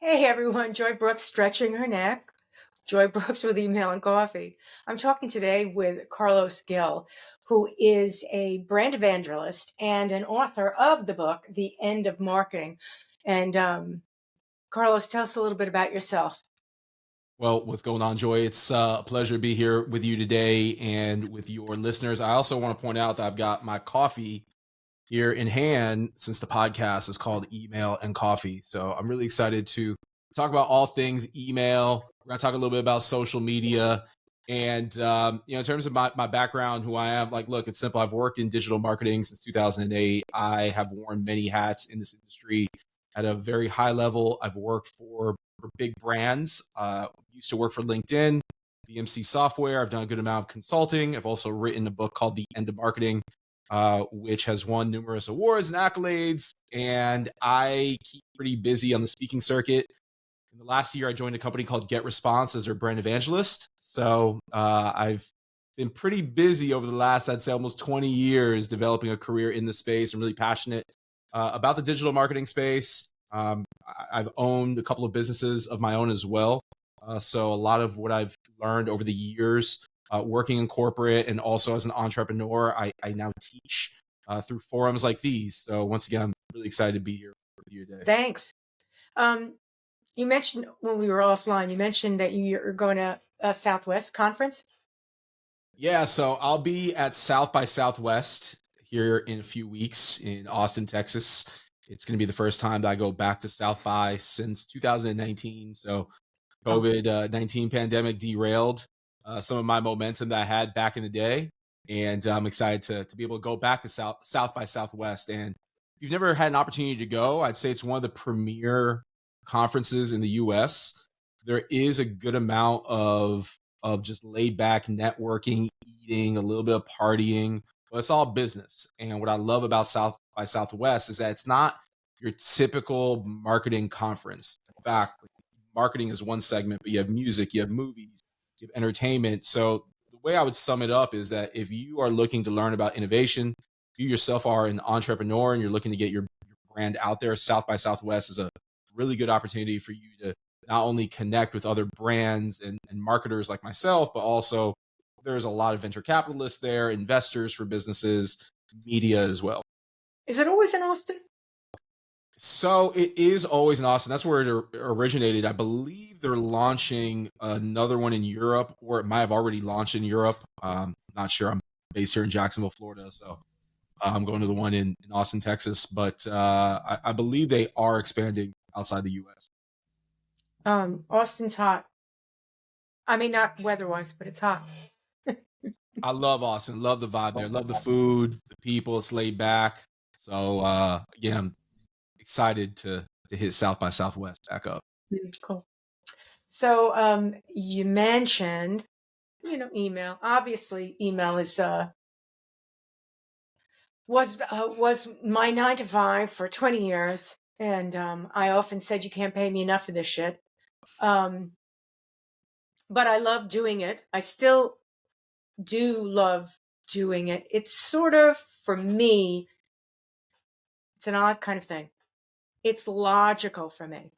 Hey everyone, Joy Brooks stretching her neck. Joy Brooks with Email and Coffee. I'm talking today with Carlos Gill, who is a brand evangelist and an author of the book, The End of Marketing. And Carlos, tell us a little bit about yourself. Well, what's going on, Joy? It's a pleasure to be here with you today and with your listeners. I also want to point out that I've got my coffee here in hand since the podcast is called Email and Coffee. So I'm really excited to talk about all things email. We're going to talk a little bit about social media. And, in terms of my background, who I am, look, it's simple. I've worked in digital marketing since 2008. I have worn many hats in this industry at a very high level. I've worked for big brands. Used to work for LinkedIn, BMC Software. I've done a good amount of consulting. I've also written a book called The End of Marketing, which has won numerous awards and accolades. And I keep pretty busy on the speaking circuit. In the last year, I joined a company called GetResponse as their brand evangelist. So I've been pretty busy over the last, I'd say, almost 20 years developing a career in the space. I'm really passionate about the digital marketing space. I've owned a couple of businesses of my own as well. So a lot of what I've learned over the years working in corporate and also as an entrepreneur, I now teach through forums like these. So once again, I'm really excited to be here with you today. Thanks. You mentioned when we were offline, you mentioned that you're going to a Southwest conference. Yeah, so I'll be at South by Southwest here in a few weeks in Austin, Texas. It's going to be the first time that I go back to South by since 2019. So Oh, COVID-19 pandemic derailed some of my momentum that I had back in the day. And I'm excited to be able to go back to South by Southwest. And if you've never had an opportunity to go, I'd say it's one of the premier conferences in the US. There is a good amount of just laid back networking, eating, a little bit of partying, but it's all business. And what I love about South by Southwest is that it's not your typical marketing conference. In fact, marketing is one segment, but you have music, you have movies, you have entertainment. So the way I would sum it up is that if you are looking to learn about innovation, if you yourself are an entrepreneur and you're looking to get your brand out there, South by Southwest is a really good opportunity for you to not only connect with other brands and marketers like myself, but also there's a lot of venture capitalists there, investors for businesses, media as well. is it always in Austin? So it is always in Austin. That's where it originated. I believe they're launching another one in Europe, or it might have already launched in Europe. Not sure. I'm based here in Jacksonville, Florida, so I'm going to the one in Austin, Texas. But I believe they are expanding outside the U.S. Austin's hot. I mean, not weather-wise, but it's hot. I love Austin. Love the vibe there. Love the food, the people. It's laid back. So again, I'm excited to hit South by Southwest back up. Cool. So you mentioned, email. Obviously, email is was my 9 to 5 for 20 years, and I often said you can't pay me enough for this shit. But I love doing it. I still do love doing it. It's sort of, for me, it's an odd kind of thing. It's logical for me.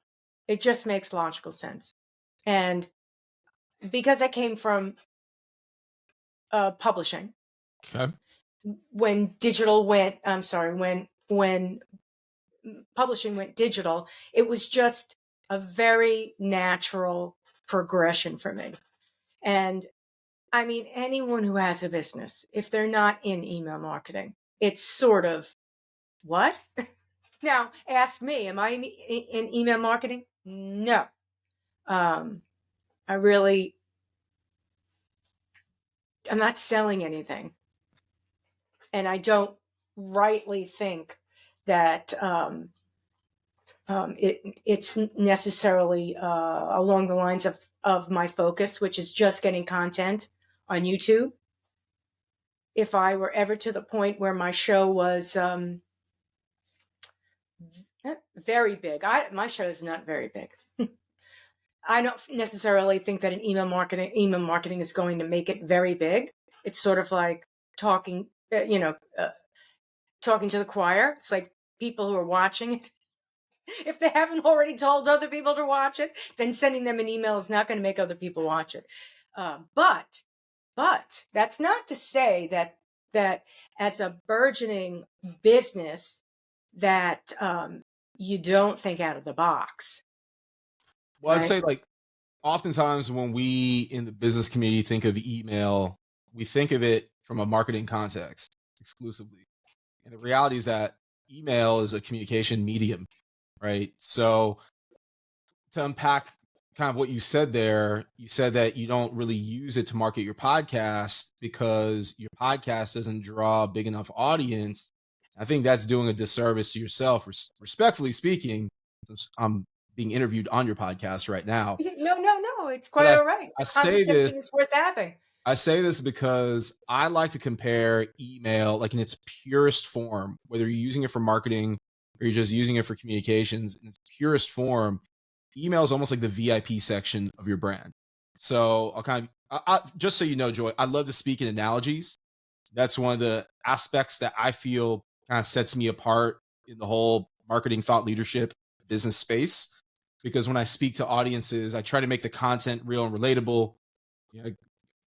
It just makes logical sense. And because I came from publishing, Okay. when publishing went digital, it was just a very natural progression for me. And I mean, anyone who has a business, if they're not in email marketing, it's sort of, what? Now, ask me, am I in email marketing? No. I'm not selling anything. And I don't rightly think that it's necessarily along the lines of my focus, which is just getting content on YouTube. If I were ever to the point where my show was very big, my show is not very big. I don't necessarily think that an email marketing is going to make it very big. It's sort of like talking, talking to the choir. It's like people who are watching it If they haven't already told other people to watch it, then sending them an email is not going to make other people watch it. But that's not to say that as a burgeoning business that you don't think out of the box, Well, I'd right? say like oftentimes when we in the business community think of email, we think of it from a marketing context exclusively. And the reality is that email is a communication medium, right? So to unpack kind of what you said there, you said that you don't really use it to market your podcast because your podcast doesn't draw a big enough audience. I think that's doing a disservice to yourself, respectfully speaking, since I'm being interviewed on your podcast right now. No, no, no. It's But quite all right. I The say this conversation is worth having. I say this because I like to compare email like in its purest form, whether you're using it for marketing or you're just using it for communications in its purest form. Email is almost like the VIP section of your brand. So I'll kind of, just so you know, Joy, I love to speak in analogies. That's one of the aspects that I feel kind of sets me apart in the whole marketing, thought leadership, business space. Because when I speak to audiences, I try to make the content real and relatable. You know,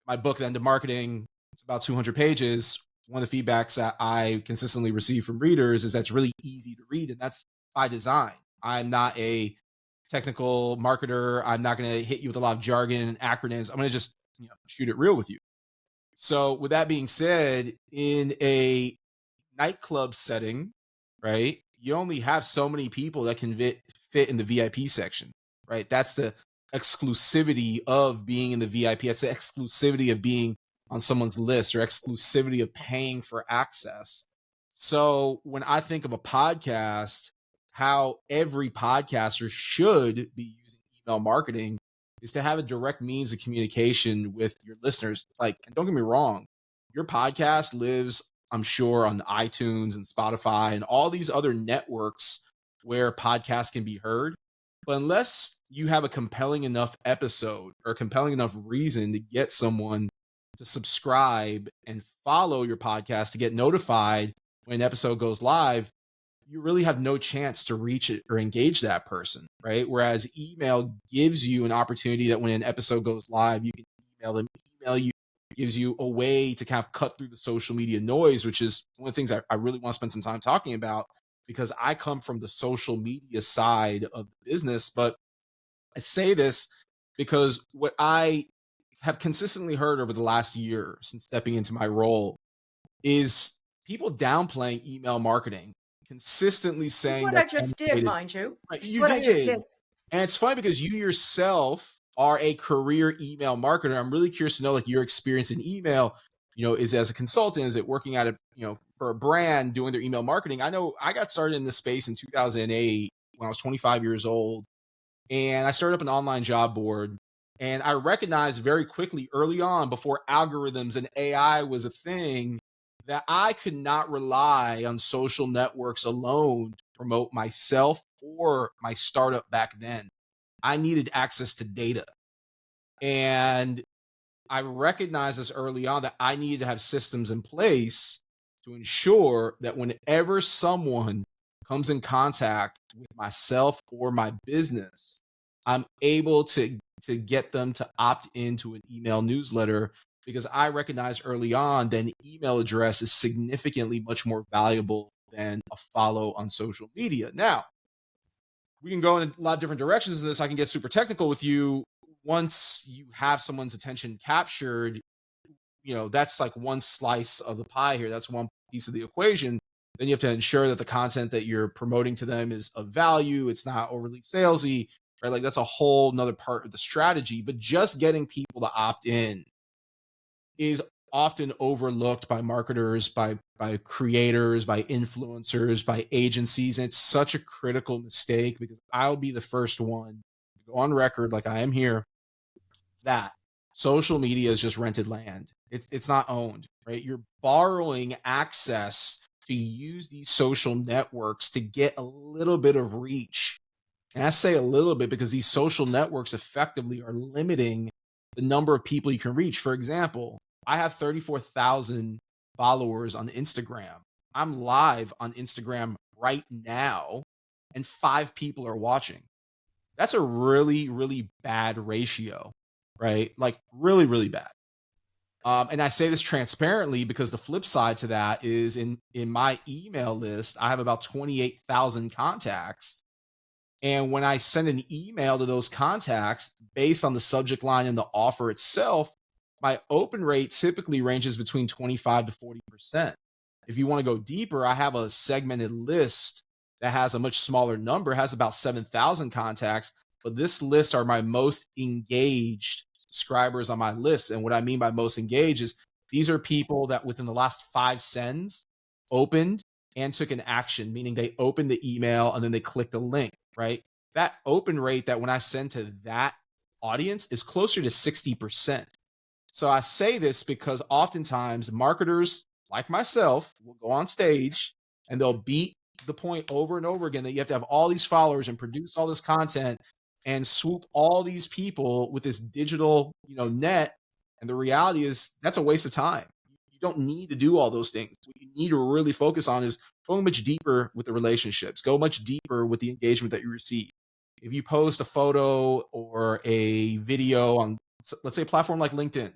my book, The End of Marketing, it's about 200 pages. One of the feedbacks that I consistently receive from readers is that's really easy to read, and that's by design. I'm not a technical marketer. I'm not going to hit you with a lot of jargon and acronyms. I'm going to just shoot it real with you. So, with that being said, in a nightclub setting, right? You only have so many people that can fit in the VIP section, right? That's the exclusivity of being in the VIP. That's the exclusivity of being on someone's list or exclusivity of paying for access. So when I think of a podcast, how every podcaster should be using email marketing is to have a direct means of communication with your listeners. Like, and don't get me wrong, your podcast lives, I'm sure, on iTunes and Spotify and all these other networks where podcasts can be heard. But unless you have a compelling enough episode or a compelling enough reason to get someone to subscribe and follow your podcast to get notified when an episode goes live, you really have no chance to reach it or engage that person, right? Whereas email gives you an opportunity that when an episode goes live, you can email them, email you, gives you a way to kind of cut through the social media noise, which is one of the things I really want to spend some time talking about because I come from the social media side of the business. But I say this because what I have consistently heard over the last year since stepping into my role is people downplaying email marketing, consistently This is saying what I that's just did, underrated. mind you. Right, This is you what I just did. did. And it's funny because you yourself are a career email marketer. I'm really curious to know like your experience in email, is as a consultant, is it working at for a brand doing their email marketing? I know I got started in this space in 2008 when I was 25 years old and I started up an online job board. And I recognized very quickly early on, before algorithms and AI was a thing, that I could not rely on social networks alone to promote myself or my startup back then. I needed access to data. And I recognized this early on that I needed to have systems in place to ensure that whenever someone comes in contact with myself or my business, I'm able to get them to opt into an email newsletter because I recognized early on that an email address is significantly much more valuable than a follow on social media. Now, we can go in a lot of different directions in this. I can get super technical with you. Once you have someone's attention captured, that's like one slice of the pie here. That's one piece of the equation. Then you have to ensure that the content that you're promoting to them is of value. It's not overly salesy, right? Like that's a whole nother part of the strategy. But just getting people to opt in is often overlooked by marketers, by creators, by influencers, by agencies. And it's such a critical mistake because I'll be the first one to go on record, like I am here, that social media is just rented land. It's not owned, right? You're borrowing access to use these social networks to get a little bit of reach. And I say a little bit because these social networks effectively are limiting the number of people you can reach. For example, I have 34,000 followers on Instagram. I'm live on Instagram right now. and 5 people are watching. That's a really, really bad ratio, right? Like really, really bad. And I say this transparently because the flip side to that is in my email list, I have about 28,000 contacts. And when I send an email to those contacts based on the subject line and the offer itself, my open rate typically ranges between 25 to 40%. If you want to go deeper, I have a segmented list that has a much smaller number, has about 7,000 contacts. But this list are my most engaged subscribers on my list. And what I mean by most engaged is these are people that within the last 5 sends opened and took an action, meaning they opened the email and then they clicked a link, right? That open rate that when I send to that audience is closer to 60%. So I say this because oftentimes marketers like myself will go on stage and they'll beat the point over and over again that you have to have all these followers and produce all this content and swoop all these people with this digital, net. And the reality is that's a waste of time. You don't need to do all those things. What you need to really focus on is going much deeper with the relationships, go much deeper with the engagement that you receive. If you post a photo or a video on, let's say, a platform like LinkedIn,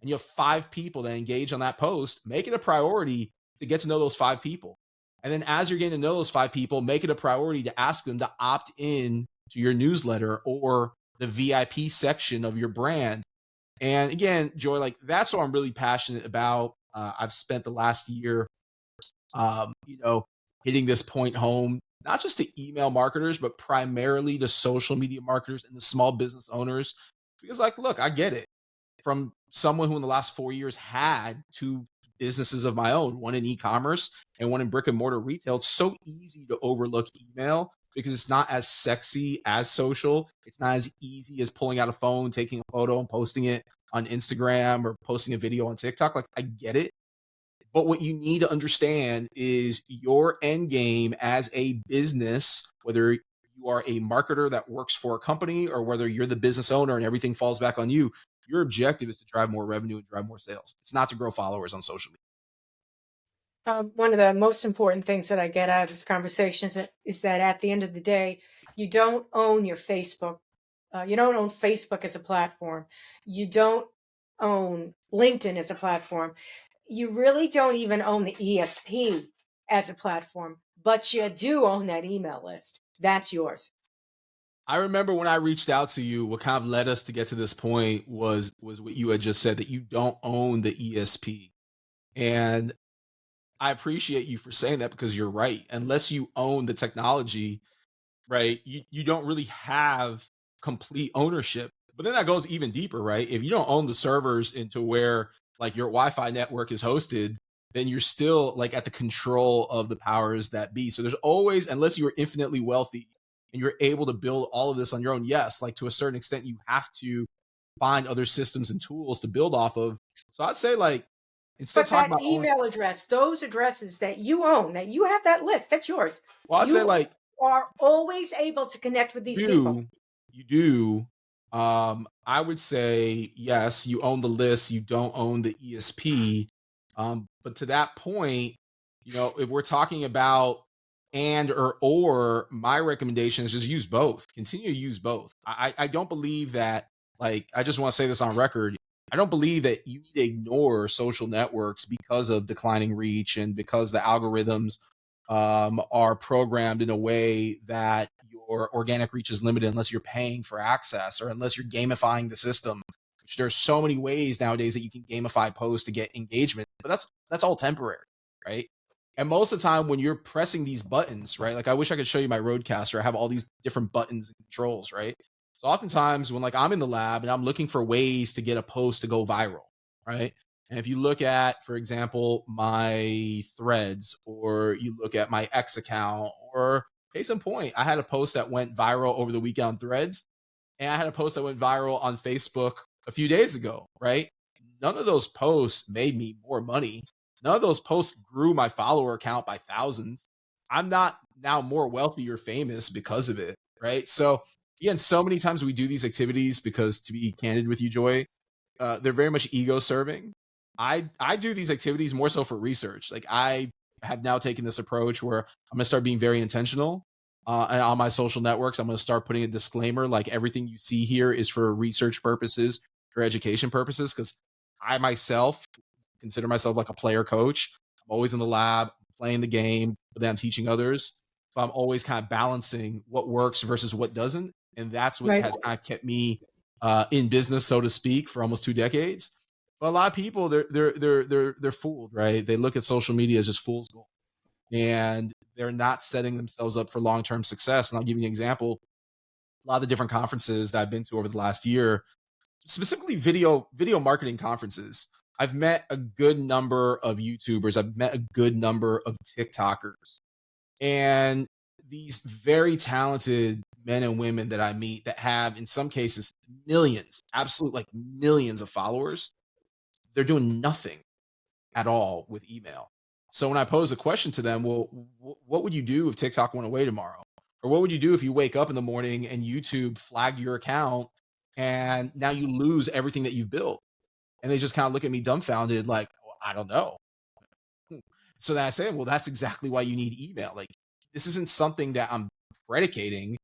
and you have 5 people that engage on that post, make it a priority to get to know those 5 people. And then as you're getting to know those 5 people, make it a priority to ask them to opt in to your newsletter or the VIP section of your brand. And again, Joy, like that's what I'm really passionate about. I've spent the last year, hitting this point home, not just to email marketers, but primarily to social media marketers and the small business owners. Because, like, look, I get it from someone who in the last 4 years had 2 businesses of my own, one in e-commerce and one in brick and mortar retail. It's so easy to overlook email because it's not as sexy as social. It's not as easy as pulling out a phone, taking a photo and posting it on Instagram or posting a video on TikTok. Like, I get it. But what you need to understand is your end game as a business, whether you are a marketer that works for a company or whether you're the business owner and everything falls back on you, your objective is to drive more revenue and drive more sales. It's not to grow followers on social media. One of the most important things that I get out of this conversation is that at the end of the day, you don't own your Facebook. You don't own Facebook as a platform. You don't own LinkedIn as a platform. You really don't even own the ESP as a platform, but you do own that email list. That's yours. I remember when I reached out to you, what kind of led us to get to this point was what you had just said, that you don't own the ESP. And I appreciate you for saying that because you're right. Unless you own the technology, right, you don't really have complete ownership. But then that goes even deeper, right? If you don't own the servers into where like your Wi-Fi network is hosted, then you're still like at the control of the powers that be. So there's always, unless you're infinitely wealthy and you're able to build all of this on your own, yes, like to a certain extent, you have to find other systems and tools to build off of. So I'd say, like, instead of But talking that about owning, email address, those addresses that you own, that you have that list, that's yours. well, I'd say You like are always able to connect with these people. do you do I would say yes, you own the list, you don't own the ESP. But to that point, if we're talking about and or my recommendation is just use both. Continue to use both. I don't believe that, like, I just want to say this on record. I don't believe that you need to ignore social networks because of declining reach and because the algorithms are programmed in a way that your organic reach is limited unless you're paying for access or unless you're gamifying the system. Which there's so many ways nowadays that you can gamify posts to get engagement, but that's all temporary, right? And most of the time when you're pressing these buttons, right? Like, I wish I could show you my Roadcaster. I have all these different buttons and controls, right? So oftentimes when, like, I'm in the lab and I'm looking for ways to get a post to go viral, right? And if you look at, for example, my threads, or you look at my X account, or case in point, I had a post that went viral over the weekend on threads, and I had a post that went viral on Facebook a few days ago, right? None of those posts made me more money. None of those posts grew my follower count by thousands. I'm not now more wealthy or famous because of it, right? So, again, so many times we do these activities because, to be candid with you, Joy, they're very much ego serving. I do these activities more so for research. Like, I have now taken this approach where I'm gonna start being very intentional. and on my social networks. I'm going to start putting a disclaimer like everything you see here is for research purposes, for education purposes, because I myself consider myself like a player coach. I'm always in the lab, playing the game, but then I'm teaching others. So I'm always kind of balancing what works versus what doesn't. And that's what Right. has kind of kept me in business, so to speak, for almost 2 decades. But a lot of people, they're fooled, right? They look at social media as just fool's gold, and they're not setting themselves up for long term success. And I'll give you an example. A lot of the different conferences that I've been to over the last year, specifically video marketing conferences, I've met a good number of YouTubers. I've met a good number of TikTokers, and these very talented men and women that I meet that have, in some cases, millions, absolute like millions of followers. They're doing nothing at all with email. So when I pose a question to them, well, what would you do if TikTok went away tomorrow? Or what would you do if you wake up in the morning and YouTube flagged your account and now you lose everything that you've built? And they just kind of look at me dumbfounded, like, "Well, I don't know." Hmm. So then I say, well, that's exactly why you need email. Like, this isn't something that I'm predicating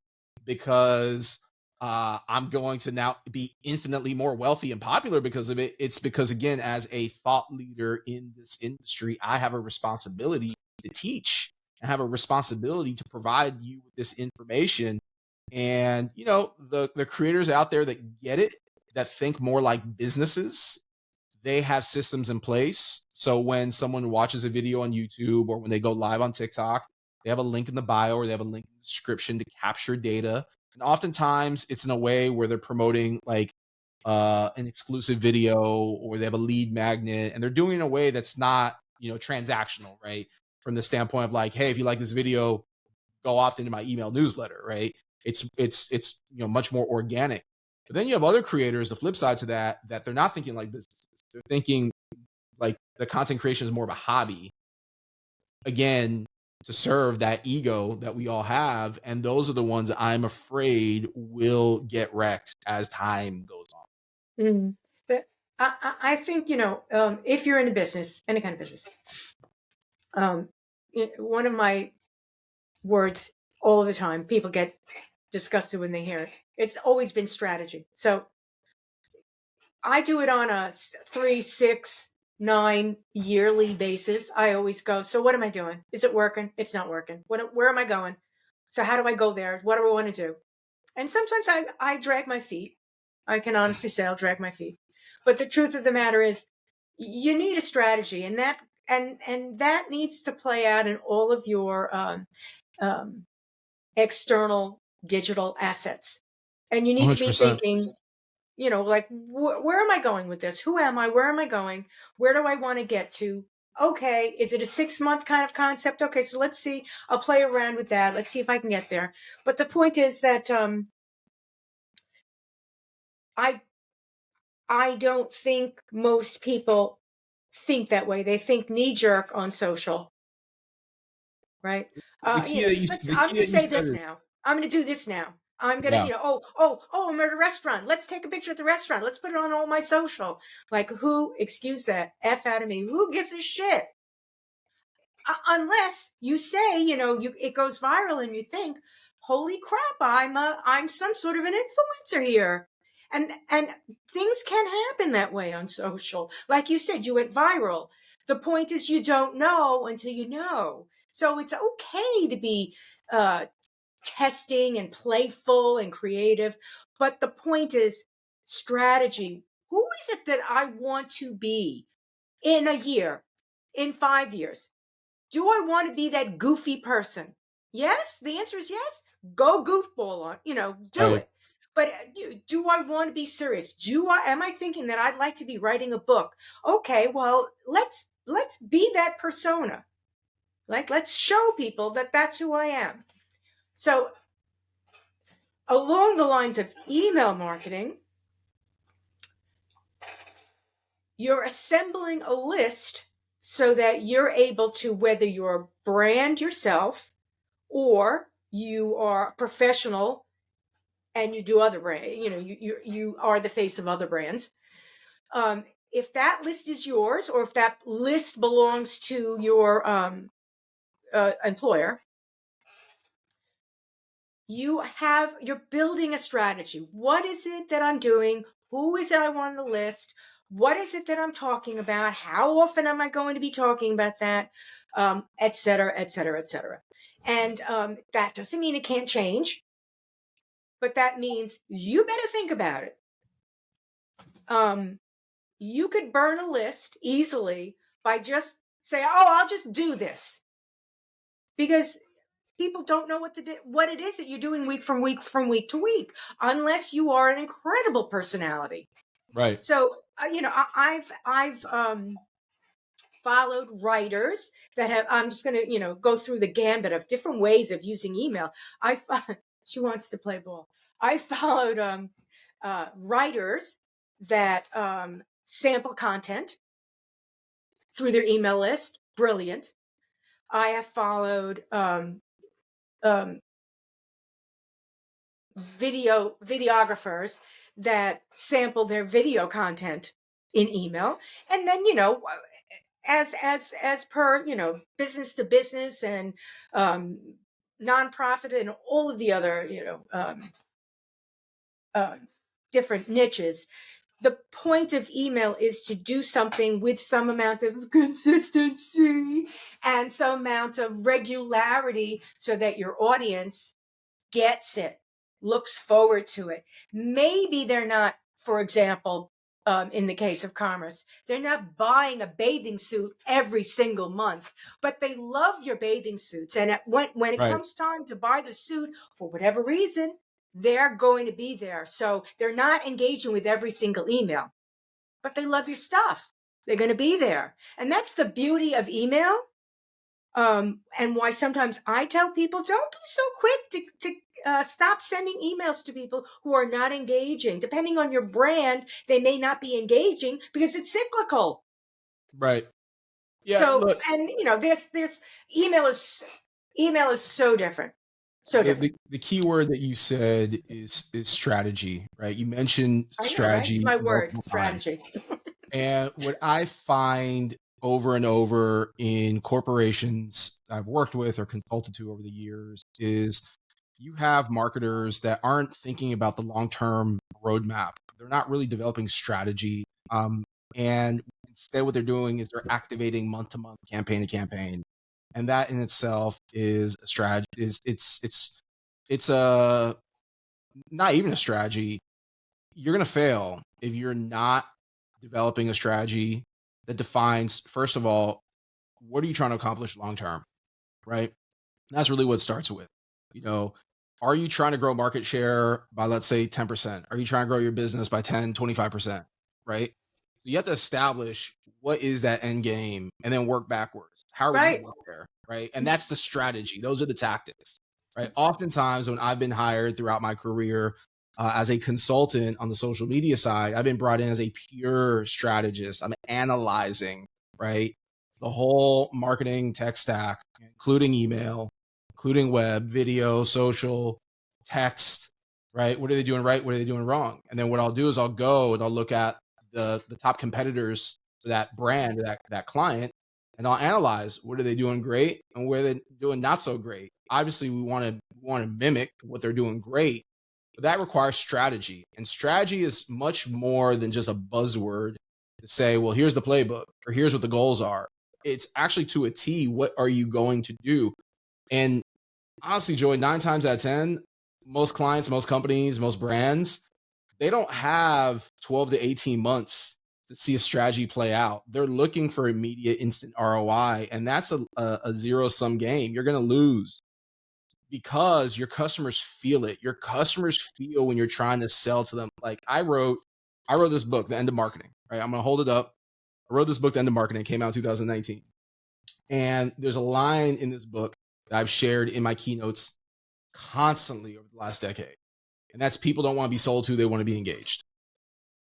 because I'm going to now be infinitely more wealthy and popular because of it. It's because, again, as a thought leader in this industry, I have a responsibility to teach. I have a responsibility to provide you with this information. And, the creators out there that get it, that think more like businesses, they have systems in place. So when someone watches a video on YouTube or when they go live on TikTok, they have a link in the bio or they have a link in the description to capture data. And oftentimes it's in a way where they're promoting like an exclusive video, or they have a lead magnet, and they're doing it in a way that's not, transactional, right? From the standpoint of like, hey, if you like this video, go opt into my email newsletter, right? It's much more organic. But then you have other creators, the flip side to that, that they're not thinking like businesses. They're thinking like the content creation is more of a hobby, again, to serve that ego that we all have. And those are the ones that I'm afraid will get wrecked as time goes on. Mm. But I think, if you're in a business, any kind of business, um, one of my words all the time, people get disgusted when they hear it. It's always been strategy. So I do it on a 3, 6, 9 yearly basis. I always go, so what am I doing? Is it working? It's not working. Where am I going? So how do I go there? What do I want to do? And sometimes I drag my feet. I can honestly say I'll drag my feet. But the truth of the matter is you need a strategy, and that needs to play out in all of your um, external digital assets. And you need to be 100%. thinking, like, where am I going with this? Who am I? Where am I going? Where do I want to get to? Okay, is it a 6-month kind of concept? Okay, so let's see. I'll play around with that. Let's see if I can get there. But the point is that I I don't think most people think that way. They think knee jerk on social, right? The key that you the I'm key going to that you say said this is, now. I'm going to do this now. I'm going to, yeah. I'm at a restaurant. Let's take a picture at the restaurant. Let's put it on all my social. Like, who, excuse that, F out of me, who gives a shit? Unless you say, it goes viral and you think, holy crap, I'm some sort of an influencer here. And things can happen that way on social. Like you said, you went viral. The point is you don't know until you know. So it's okay to be uh, testing and playful and creative. But the point is strategy. Who is it that I want to be in a year, in 5 years? Do I want to be that goofy person? Yes. The answer is yes. Go goofball on, do Right. it. But do I want to be serious? Am I thinking that I'd like to be writing a book? Okay, well, let's be that persona. Like, let's show people that that's who I am. So along the lines of email marketing, you're assembling a list so that you're able to, whether you're brand yourself or you are professional and you do other brand, you are the face of other brands. If that list is yours, or if that list belongs to your employer, you're building a strategy. What is it that I'm doing? Who is it I want on the list? What is it that I'm talking about? How often am I going to be talking about that? Et cetera, et cetera, et cetera. And that doesn't mean it can't change, but that means you better think about it. You could burn a list easily by just saying, "Oh, I'll just do this," because people don't know what it is that you're doing week to week, unless you are an incredible personality. Right. So I've followed writers that have. I'm just going to go through the gambit of different ways of using email. She wants to play ball. I followed writers that sample content through their email list. Brilliant. I have followed um, videographers that sample their video content in email, and then as per business to business and nonprofit and all of the other uh, different niches. The point of email is to do something with some amount of consistency and some amount of regularity so that your audience gets it, looks forward to it. Maybe they're not, for example, in the case of commerce, they're not buying a bathing suit every single month, but they love your bathing suits. And when it Right. comes time to buy the suit, for whatever reason, they're going to be there. So they're not engaging with every single email, but they love your stuff. They're going to be there. And that's the beauty of email. And why sometimes I tell people, don't be so quick to stop sending emails to people who are not engaging. Depending on your brand, they may not be engaging because it's cyclical. Right. Yeah. So, Look, and there's email is so different. So different. the key word that you said is strategy, right? You mentioned I know, right? It's strategy my word, multiple times. strategy. And what I find over and over in corporations I've worked with or consulted to over the years is you have marketers that aren't thinking about the long-term roadmap. They're not really developing strategy. And instead what they're doing is they're activating month to month, campaign to campaign. And that in itself is a strategy, it's a not even a strategy. You're going to fail if you're not developing a strategy that defines, first of all, what are you trying to accomplish long term, right? That's really what it starts with. You know, are you trying to grow market share by, let's say, 10%? Are you trying to grow your business by 10, 25%? Right? So you have to establish what is that end game and then work backwards. How are we going to Right. get there? Right. And that's the strategy. Those are the tactics. Right. Oftentimes, when I've been hired throughout my career as a consultant on the social media side, I've been brought in as a pure strategist. I'm analyzing, right, the whole marketing tech stack, including email, including web, video, social, text, right? What are they doing right? What are they doing wrong? And then what I'll do is I'll go and I'll look at the top competitors for that brand, that client, and I'll analyze what are they doing great and where they're doing not so great. Obviously, we want to mimic what they're doing great, but that requires strategy. And strategy is much more than just a buzzword to say, well, here's the playbook or here's what the goals are. It's actually to a T, what are you going to do? And honestly, Joy, 9 times out of 10, most clients, most companies, most brands, they don't have 12 to 18 months to see a strategy play out. They're looking for immediate instant ROI. And that's a zero sum game. You're going to lose because your customers feel it. Your customers feel when you're trying to sell to them. Like I wrote this book, The End of Marketing, right? I'm going to hold it up. I wrote this book, The End of Marketing. It came out in 2019. And there's a line in this book that I've shared in my keynotes constantly over the last decade. And that's people don't want to be sold to, they want to be engaged.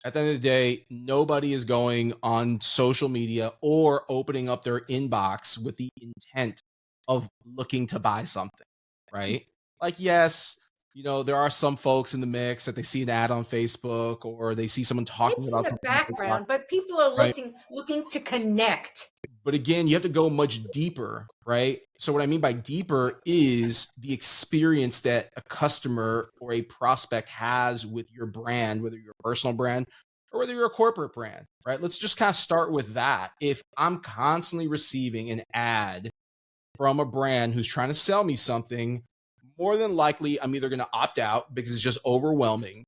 At the end of the day, nobody is going on social media or opening up their inbox with the intent of looking to buy something, right? Like, yes, there are some folks in the mix that they see an ad on Facebook or they see someone talking It's in about the something on TikTok, background, but people are right? looking to connect. But again, you have to go much deeper, right? So what I mean by deeper is the experience that a customer or a prospect has with your brand, whether you're a personal brand or whether you're a corporate brand, right? Let's just kind of start with that. If I'm constantly receiving an ad from a brand who's trying to sell me something, more than likely I'm either going to opt out because it's just overwhelming,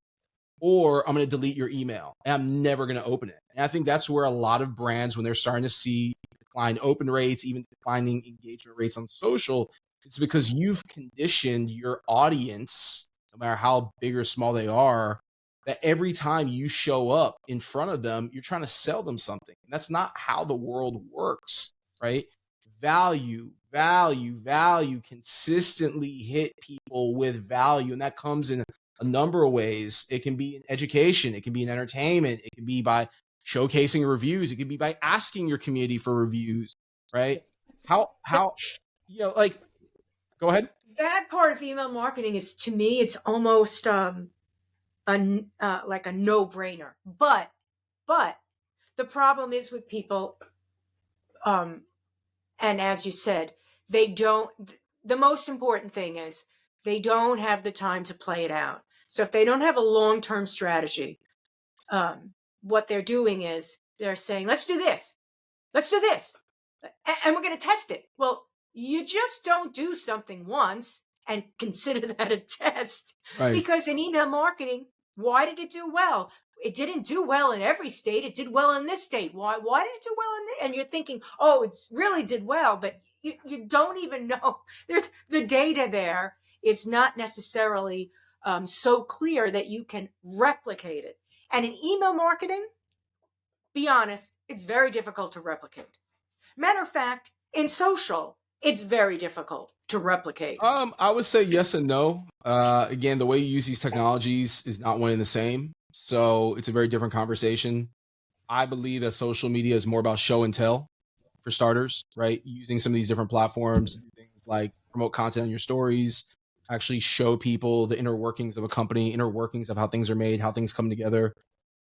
or I'm going to delete your email and I'm never going to open it. And I think that's where a lot of brands, when they're starting to see decline open rates, even declining engagement rates on social, it's because you've conditioned your audience, no matter how big or small they are, that every time you show up in front of them, you're trying to sell them something. And that's not how the world works, right? Value, value, value, consistently hit people with value. And that comes in a number of ways. It can be in education, it can be in entertainment, it can be by showcasing reviews, it can be by asking your community for reviews, right? How like go ahead. That part of email marketing is, to me, it's almost like a no-brainer. But the problem is with people, and as you said, they don't. The most important thing is they don't have the time to play it out. So if they don't have a long-term strategy, what they're doing is they're saying, let's do this, and we're going to test it. Well, you just don't do something once and consider that a test. Right. Because in email marketing, why did it do well? It didn't do well in every state. It did well in this state. Why did it do well in this? And you're thinking, oh, it really did well, but you don't even know. There's the data there is not necessarily so clear that you can replicate it. And in email marketing, be honest, it's very difficult to replicate. Matter of fact, in social, it's very difficult to replicate. I would say yes and no. Again, the way you use these technologies is not one and the same. So it's a very different conversation. I believe that social media is more about show and tell for starters, right? Using some of these different platforms to do things like promote content on your stories, actually show people the inner workings of a company, inner workings of how things are made, how things come together.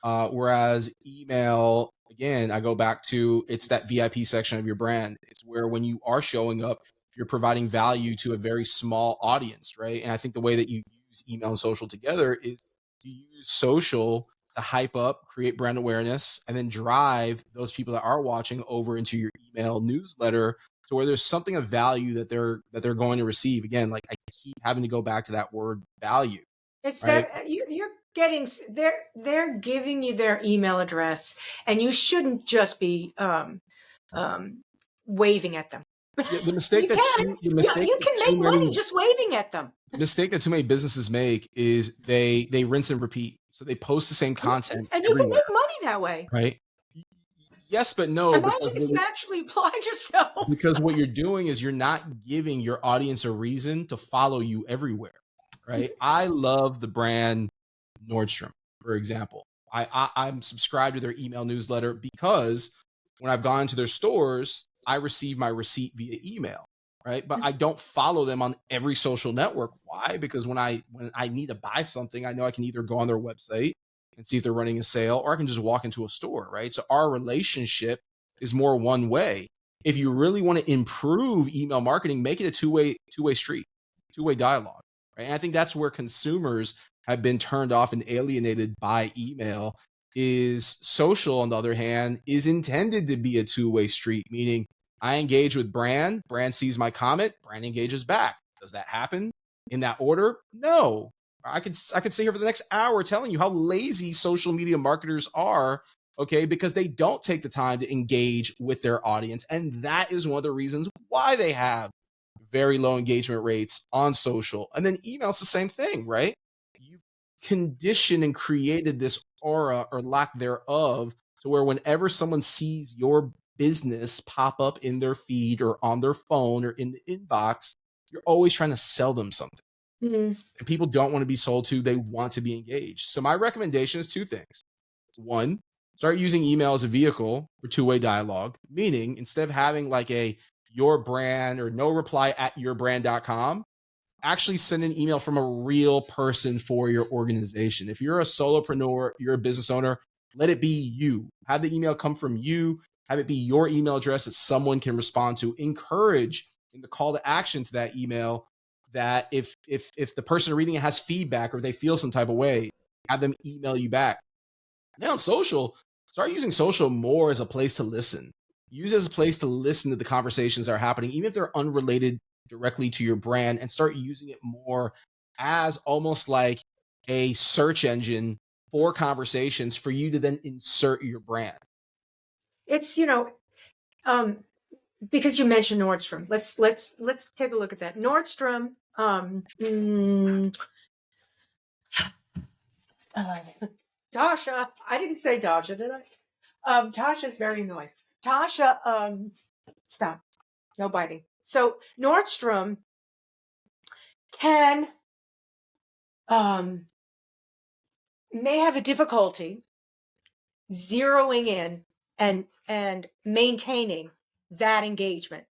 Whereas email, again, I go back to it's that VIP section of your brand. It's where when you are showing up, you're providing value to a very small audience, right? And I think the way that you use email and social together is you use social to hype up, create brand awareness, and then drive those people that are watching over into your email newsletter to where there's something of value that they're going to receive. Again, like I keep having to go back to that word value, It's right? that you're getting, they're giving you their email address, and you shouldn't just be waving at them. Yeah, the You mistake that can, too, the yeah, mistake you that can too make money many just waving at them. the mistake that too many businesses make is they rinse and repeat. So they post the same content And you can everywhere, make money that way. right? Yes, but no, Imagine if you actually applied yourself. because what you're doing is you're not giving your audience a reason to follow you everywhere, right? I love the brand Nordstrom, for example. I'm subscribed to their email newsletter because when I've gone to their stores, I receive my receipt via email, right? But I don't follow them on every social network. Why? Because when I need to buy something, I know I can either go on their website and see if they're running a sale, or I can just walk into a store, right? So our relationship is more one way. If you really want to improve email marketing, make it a two-way street, two-way dialogue, right? And I think that's where consumers have been turned off and alienated by email. Is social, on the other hand, is intended to be a two-way street, meaning I engage with brand sees my comment, brand engages back. Does that happen in that order? No. I could sit here for the next hour telling you how lazy social media marketers are, okay, because they don't take the time to engage with their audience. And that is one of the reasons why they have very low engagement rates on social. And then email, it's the same thing, right? You've conditioned and created this aura or lack thereof to where whenever someone sees your business pop up in their feed or on their phone or in the inbox, you're always trying to sell them something. Mm. And people don't want to be sold to, they want to be engaged. So my recommendation is two things. One, start using email as a vehicle for two-way dialogue, meaning instead of having like a your brand or no reply at yourbrand.com, actually send an email from a real person for your organization. If you're a solopreneur, you're a business owner, let it be you. Have the email come from you. have it be your email address that someone can respond to. Encourage in the call to action to that email that if the person reading it has feedback or they feel some type of way, have them email you back. Then on social, start using social more as a place to listen. Use it as a place to listen to the conversations that are happening, even if they're unrelated directly to your brand, and start using it more as almost like a search engine for conversations for you to then insert your brand. It's, because you mentioned Nordstrom. Let's take a look at that. Nordstrom, Tasha, I didn't say Tasha, did I? Tasha's very annoying. Tasha, stop. No biting. So Nordstrom can may have a difficulty zeroing in and maintaining that engagement.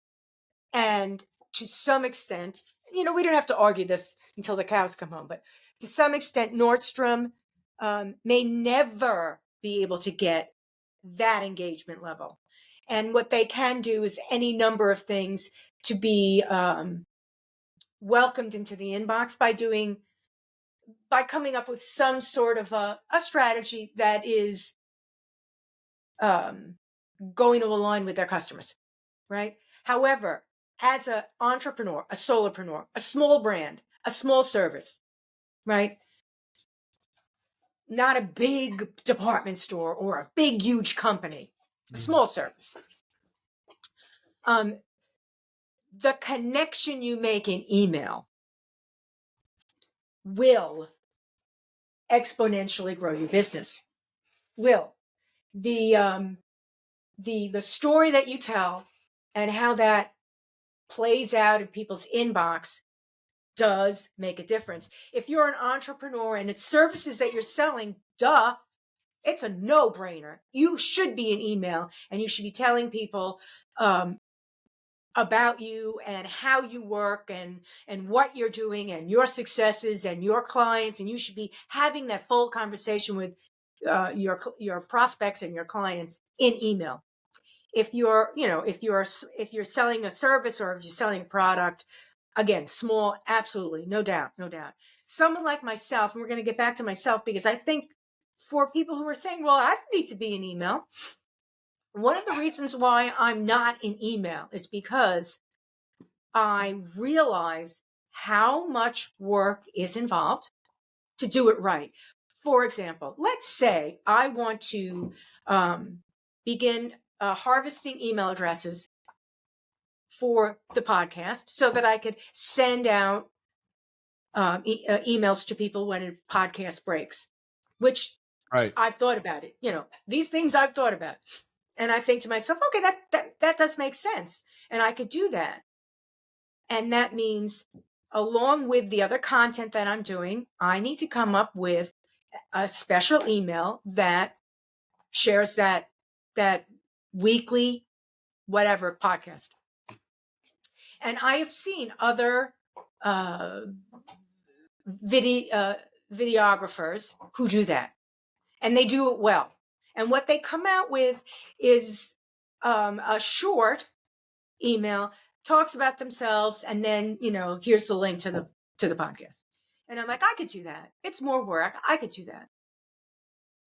And to some extent, we don't have to argue this until the cows come home, but to some extent, Nordstrom may never be able to get that engagement level. And what they can do is any number of things to be welcomed into the inbox by coming up with some sort of a strategy that is going to align with their customers, right? However, as an entrepreneur, a solopreneur, a small brand, a small service, right? Not a big department store or a big, huge company, a small service. The connection you make in email will exponentially grow your business. Will. The story that you tell and how that plays out in people's inbox does make a difference. If you're an entrepreneur and it's services that you're selling, it's a no-brainer. You should be in email and you should be telling people about you and how you work and what you're doing and your successes and your clients, and you should be having that full conversation with your prospects and your clients in email. If you're selling a service or if you're selling a product, again, small, absolutely, no doubt. Someone like myself, and we're going to get back to myself, because I think for people who are saying, well, I don't need to be in email, one of the reasons why I'm not in email is because I realize how much work is involved to do it right. For example, let's say I want to begin harvesting email addresses for the podcast so that I could send out emails to people when a podcast breaks, which Right. I've thought about it. These things I've thought about. And I think to myself, okay, that does make sense. And I could do that. And that means along with the other content that I'm doing, I need to come up with a special email that shares that weekly whatever podcast. And I have seen other videographers who do that, and they do it well. And what they come out with is a short email, talks about themselves, and then here's the link to the podcast. And I'm like, I could do that. It's more work. I could do that.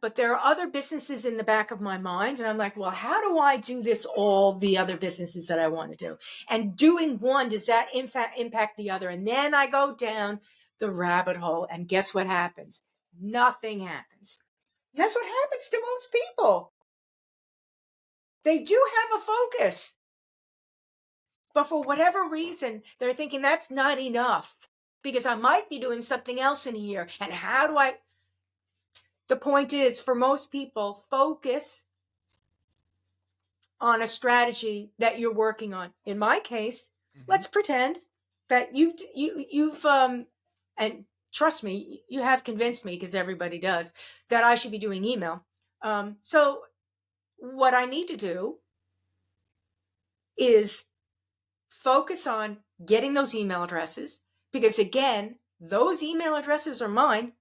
But there are other businesses in the back of my mind. And I'm like, well, how do I do this, all the other businesses that I want to do? And doing one, does that in fact impact the other? And then I go down the rabbit hole, and guess what happens? Nothing happens. And that's what happens to most people. They do have a focus, but for whatever reason, they're thinking that's not enough because I might be doing something else in here. And how do I? The point is, for most people, focus on a strategy that you're working on. In my case, let's pretend that you've and trust me, you have convinced me, because everybody does, that I should be doing email. So what I need to do is focus on getting those email addresses, because again, those email addresses are mine,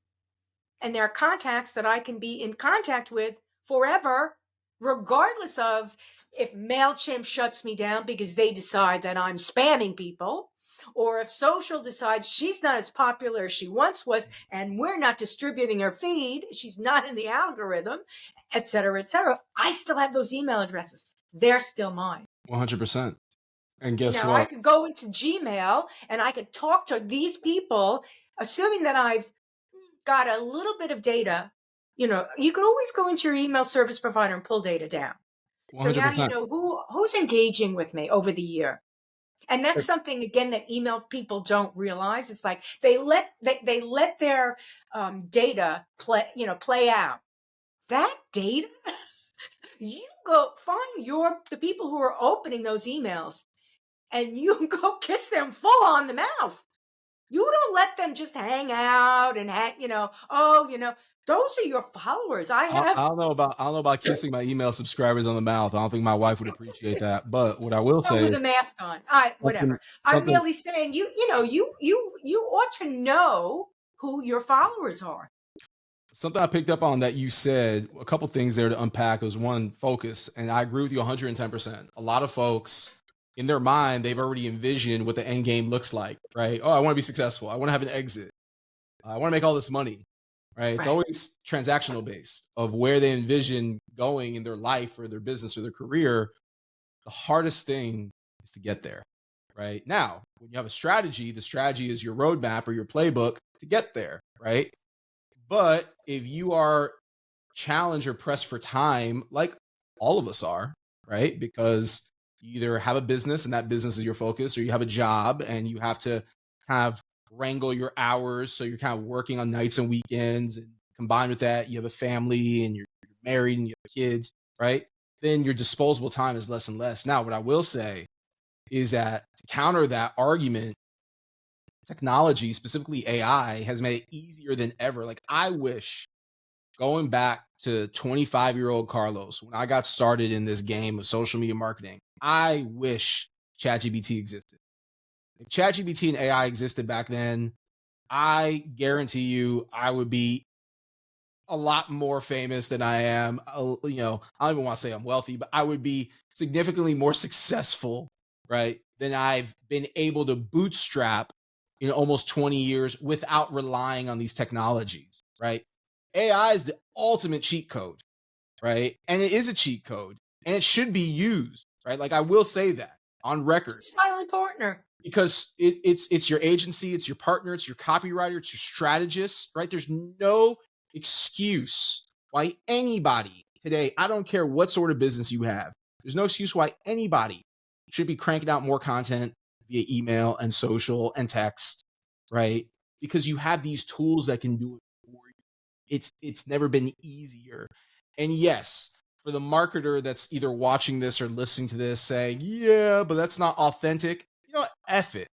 and they're contacts that I can be in contact with forever, regardless of if MailChimp shuts me down because they decide that I'm spamming people, or if social decides she's not as popular as she once was and we're not distributing her feed, she's not in the algorithm, et cetera, I still have those email addresses. They're still mine. 100%. And guess I what? could go into Gmail and I could talk to these people, assuming that I've got a little bit of data. You could always go into your email service provider and pull data down. So now you 100%. know who's engaging with me over the year. And that's something, again, that email people don't realize. It's like they let their data play out. That data, you go find the people who are opening those emails and you go kiss them full on the mouth. You don't let them just hang out and those are your followers. I I have don't know about kissing my email subscribers on the mouth. I don't think my wife would appreciate that. But what I will say with is a mask on. something Whatever. I'm something merely saying you ought to know who your followers are. something I picked up on that you said, a couple things there to unpack was one, focus. And I agree with you 110%. A lot of folks in their mind, they've already envisioned what the end game looks like, right? Oh, I want to be successful. I want to have an exit. I want to make all this money, right? It's Right. always transactional based of where they envision going in their life or their business or their career. The hardest thing is to get there, right? Now, when you have a strategy, the strategy is your roadmap or your playbook to get there, right? But if you are challenged or pressed for time, like all of us are, right? Because you either have a business and that business is your focus, or you have a job and you have to kind of wrangle your hours. So you're kind of working on nights and weekends. And combined with that, you have a family and you're married and you have kids, right? Then your disposable time is less and less. Now, what I will say is that to counter that argument, technology, specifically AI, has made it easier than ever. Like, I wish, going back to 25-year-old Carlos, when I got started in this game of social media marketing, I wish ChatGPT existed. If ChatGPT and AI existed back then, I guarantee you I would be a lot more famous than I am. I don't even want to say I'm wealthy, but I would be significantly more successful, right, than I've been able to bootstrap in almost 20 years without relying on these technologies, right? AI is the ultimate cheat code, right? And it is a cheat code and it should be used, right? Like, I will say that on record Silent partner. because it's your agency, it's your partner, it's your copywriter, it's your strategist, right? There's no excuse why anybody today, I don't care what sort of business you have, there's no excuse why anybody should be cranking out more content via email and social and text, right? Because you have these tools that can do it for you. It's never been easier. And yes, for the marketer that's either watching this or listening to this saying, yeah, but that's not authentic, F it.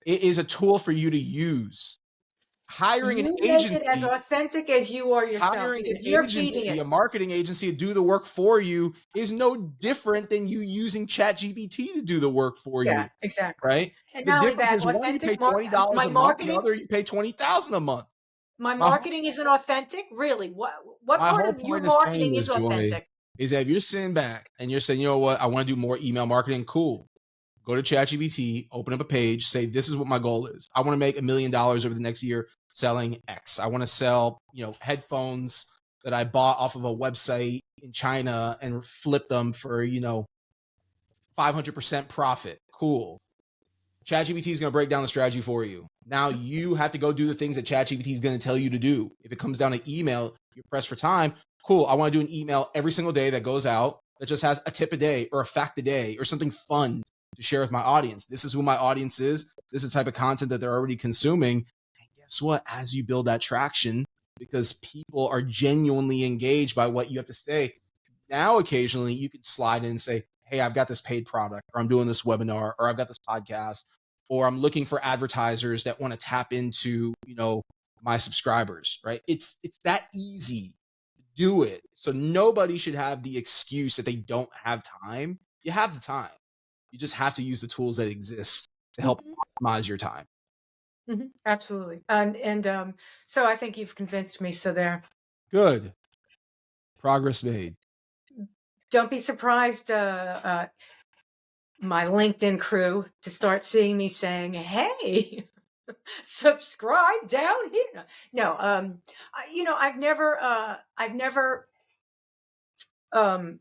It is a tool for you to use. Hiring an You make it as agency, authentic as you are yourself hiring an because you're feeding agency, it. a marketing agency to do the work for you is no different than you using ChatGPT to do the work for Yeah, you, exactly. right? And The not only difference that, is one, you pay $20 my a month, the marketing, other you pay 20,000 a month. my My whole marketing isn't authentic. Really, what my part whole of your point of saying marketing this, is Joy, authentic? is that if you're sitting back and you're saying, you know what, I want to do more email marketing, cool. Go to ChatGPT, open up a page, say, this is what my goal is. I want to make $1 million over the next year selling X. I want to sell, headphones that I bought off of a website in China and flip them for, 500% profit. Cool. ChatGPT is going to break down the strategy for you. Now you have to go do the things that ChatGPT is going to tell you to do. If it comes down to email, you're pressed for time. Cool. I want to do an email every single day that goes out that just has a tip a day or a fact a day or something fun to share with my audience. This is who my audience is. This is the type of content that they're already consuming. And guess what? As you build that traction, because people are genuinely engaged by what you have to say, now occasionally you can slide in and say, hey, I've got this paid product, or I'm doing this webinar, or I've got this podcast, or I'm looking for advertisers that want to tap into, my subscribers, right? It's that easy. Do it. So nobody should have the excuse that they don't have time. You have the time. You just have to use the tools that exist to help Mhm, optimize your time. absolutely. And so I think you've convinced me. So there. Good. Progress made. don't be surprised, my LinkedIn crew to start seeing me saying, "Hey, subscribe down here." No, I've never um,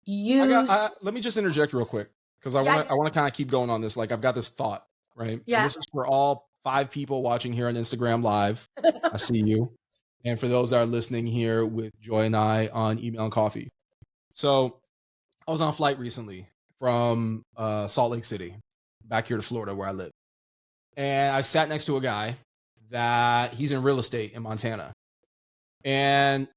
used. Let me just interject real quick because I Yeah, want to I want to kind of keep going on this. Like I've got this thought, right? And yeah. this is for all 5 people watching here on Instagram Live. I see you. And for those that are listening here with Joy and I on Email and Coffee. So I was on a flight recently from Salt Lake City back here to Florida where I live. And I sat next to a guy that he's in real estate in Montana. And,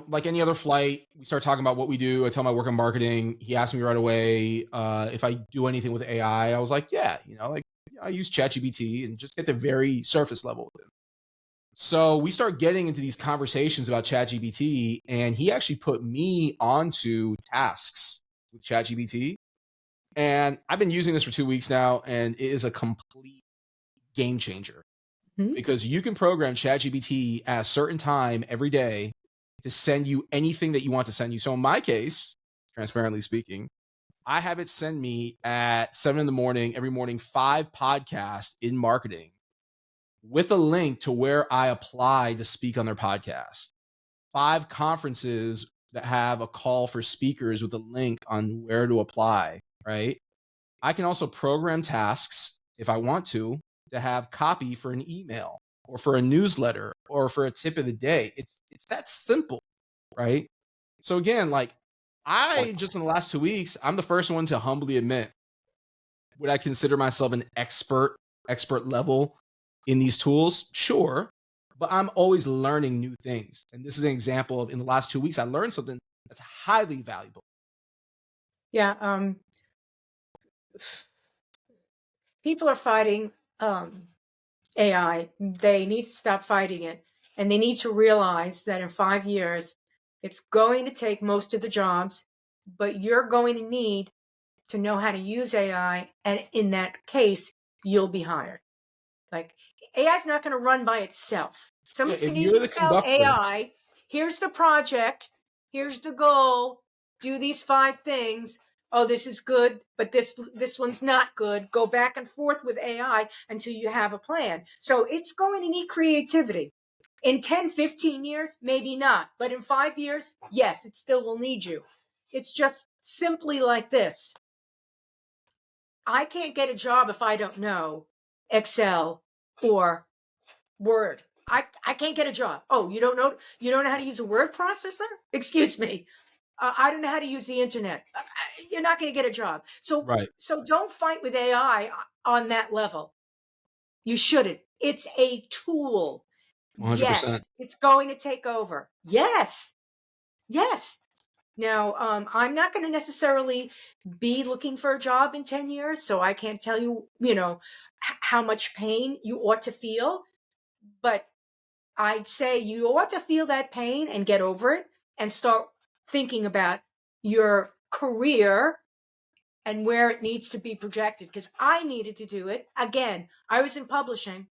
like any other flight, we start talking about what we do. I tell him I work in marketing. He asked me right away if I do anything with AI. I was like, yeah, I use ChatGPT and just get the very surface level with him. So we start getting into these conversations about ChatGPT, and he actually put me onto tasks with ChatGPT. And I've been using this for 2 weeks now, and it is a complete game changer Mhm. because you can program ChatGPT at a certain time every day to send you anything that you want to send you. So in my case, transparently speaking, I have it send me at 7 in the morning every morning 5 podcasts in marketing with a link to where I apply to speak on their podcast. 5 conferences that have a call for speakers with a link on where to apply, right? I can also program tasks if I want to have copy for an email or for a newsletter or for a tip of the day. It's that simple, right? So again, like I just in the last 2 weeks, I'm the first one to humbly admit, would I consider myself an expert level in these tools? Sure, but I'm always learning new things. And this is an example of in the last 2 weeks I learned something that's highly valuable. Yeah, people are fighting AI. They need to stop fighting it, and they need to realize that in 5 years, it's going to take most of the jobs, but you're going to need to know how to use AI, and in that case, you'll be hired. Like AI is not going to run by itself. Yeah, Somebody's if going to need you're to the tell conductor, AI, here's the project, here's the goal, do these 5 things. Oh, this is good, but this one's not good. Go back and forth with AI until you have a plan. So it's going to need creativity. In 10, 15 years, maybe not. But in 5 years, yes, it still will need you. It's just simply like this. I can't get a job if I don't know Excel or Word. I can't get a job. Oh, you don't know how to use a word processor? Excuse me. I don't know how to use the internet. You're not going to get a job. So right? don't fight with AI on that level. You shouldn't. It's a tool. 100%. Yes, it's going to take over. Yes. Yes. Now, I'm not going to necessarily be looking for a job in 10 years, so I can't tell you, how much pain you ought to feel, but I'd say you ought to feel that pain and get over it and start thinking about your career and where it needs to be projected. Because I needed to do it. Again, I was in publishing.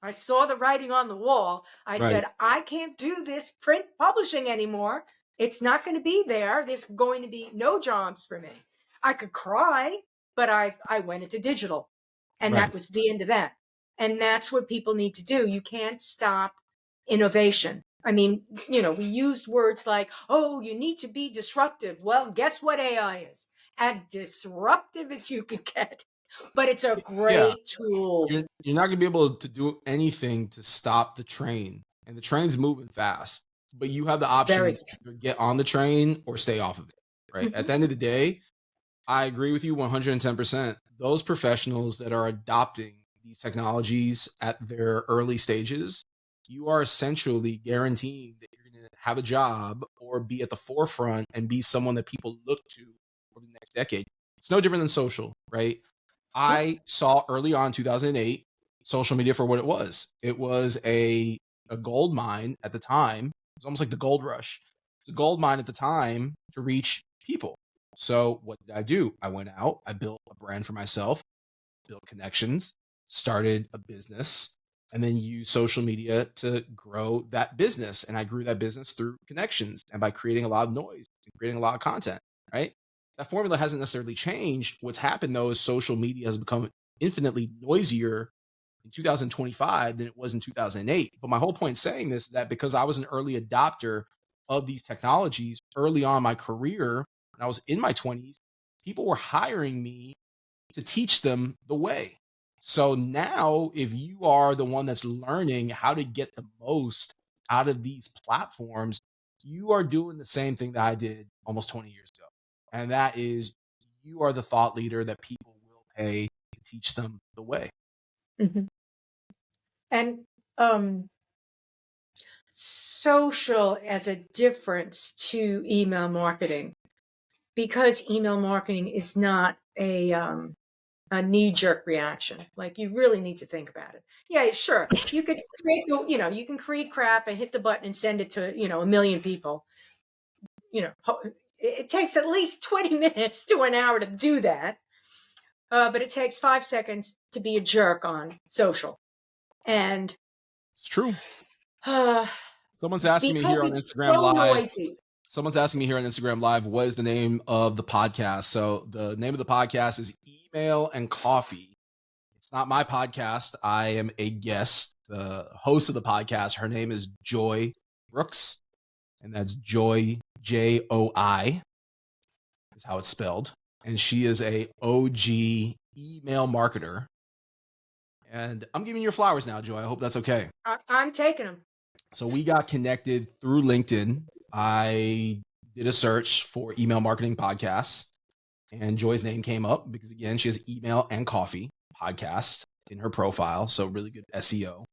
I saw the writing on the wall. I Right. said, I can't do this print publishing anymore. It's not going to be there. There's going to be no jobs for me. I could cry, but I went into digital. And Right. that was the end of that. And that's what people need to do. You can't stop innovation. I mean, we used words like, oh, you need to be disruptive. Well, guess what AI is? As disruptive as you can get. But it's a Yeah. great tool. You're not gonna be able to do anything to stop the train, and the train's moving fast. But you have the option Very. to either get on the train or stay off of it. Right. At Mhm. the end of the day, I agree with you 110%. Those professionals that are adopting these technologies at their early stages, you are essentially guaranteeing that you're going to have a job or be at the forefront and be someone that people look to over the next decade. It's no different than social, right? Yep. I saw early on 2008 social media for what it was. It was a gold mine at the time. It was almost like the gold rush. It's a gold mine at the time to reach people. So what did I do? I went out, I built a brand for myself, built connections, started a business, and then used social media to grow that business. And I grew that business through connections and by creating a lot of noise. and creating a lot of content, right? That formula hasn't necessarily changed. What's happened though is social media has become infinitely noisier in 2025 than it was in 2008. But my whole point saying this is that because I was an early adopter of these technologies early on in my career, when I was in my 20s, people were hiring me to teach them the way. So now, if you are the one that's learning how to get the most out of these platforms, you are doing the same thing that I did almost 20 years ago. And that is, you are the thought leader that people will pay to teach them the way. Mhm. And social as a difference to email marketing, because email marketing is not a knee-jerk reaction. Like, you really need to think about it. Yeah, sure. You could create, you can create crap and hit the button and send it to, a million people. It takes at least 20 minutes to an hour to do that. But it takes 5 seconds to be a jerk on social. And It's true. uh, Someone's asking me because here on it's Instagram so Live. noisy. Someone's asking me here on Instagram Live, what is the name of the podcast? So the name of the podcast is Email and Coffee. It's not my podcast. I am a guest. The host of the podcast, her name is Joy Brooks, and that's Joy, Joi, is how it's spelled. And she is a OG email marketer. And I'm giving you your flowers now, Joy. I hope that's okay. I'm taking them. So we got connected through LinkedIn. I did a search for email marketing podcasts, and Joy's name came up because, again, she has Email and Coffee podcast in her profile. So really good SEO.